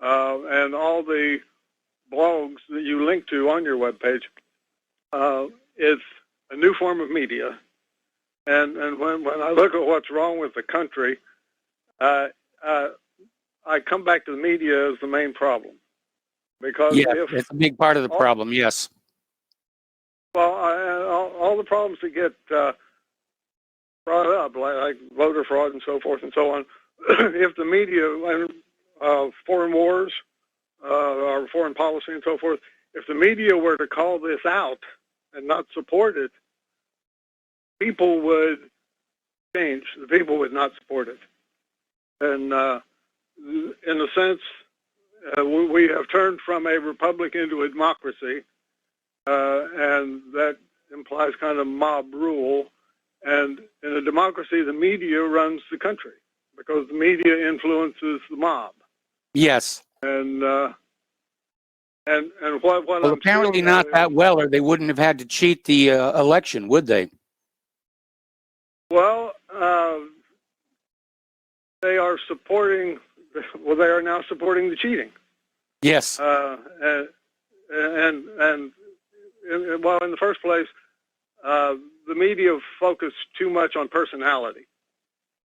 and all the blogs that you link to on your webpage, it's a new form of media. And when I look at what's wrong with the country, I come back to the media as the main problem. Because it's a big part of the problem, yes. Well, all the problems that get brought up, like voter fraud and so forth and so on, if the media, foreign wars, or foreign policy and so forth, if the media were to call this out and not support it, people would change. The people would not support it. And in a sense, we have turned from a republic into a democracy, and that implies kind of mob rule. And in a democracy, the media runs the country because the media influences the mob. Yes. And what well, I'm apparently not that well, or they wouldn't have had to cheat the election, would they? Well, they are supporting. Well, they are now supporting the cheating. Yes. And well, in the first place, the media focus too much on personality.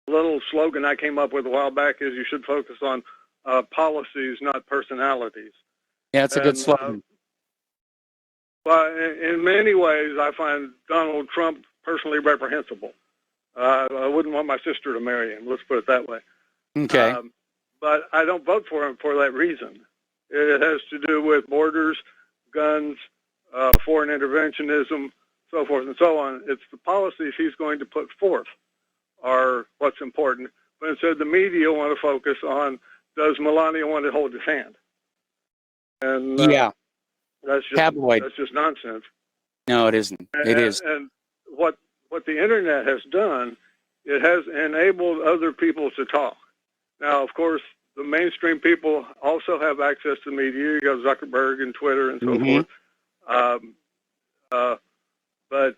A little slogan I came up with a while back is you should focus on policies, not personalities. Yeah, it's a good slogan. Well, in many ways, I find Donald Trump personally reprehensible. I wouldn't want my sister to marry him, let's put it that way. Okay. But I don't vote for him for that reason. It has to do with borders, guns, foreign interventionism, so forth and so on. It's the policies he's going to put forth are what's important. But instead, the media want to focus on, does Melania want to hold his hand? And that's just tabloid. That's just nonsense. No, it isn't. It is. And what the internet has done, it has enabled other people to talk. Now, of course, the mainstream people also have access to media. You got Zuckerberg and Twitter and so forth. But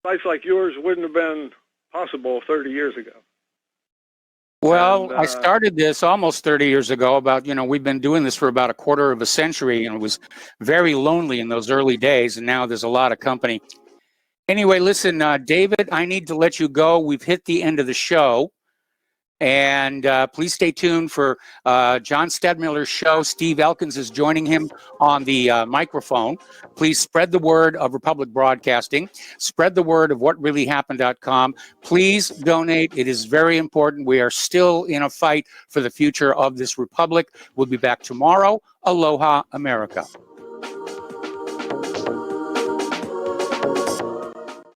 sites like yours wouldn't have been possible 30 years ago. Well, I started this almost 30 years ago. We've been doing this for about a quarter of a century, and it was very lonely in those early days, and now there's a lot of company. Anyway, listen, David, I need to let you go. We've hit the end of the show. And please stay tuned for John Stedmiller's show. Steve Elkins is joining him on the microphone. Please spread the word of Republic Broadcasting. Spread the word of whatreallyhappened.com. Please donate. It is very important. We are still in a fight for the future of this republic. We'll be back tomorrow. Aloha, America.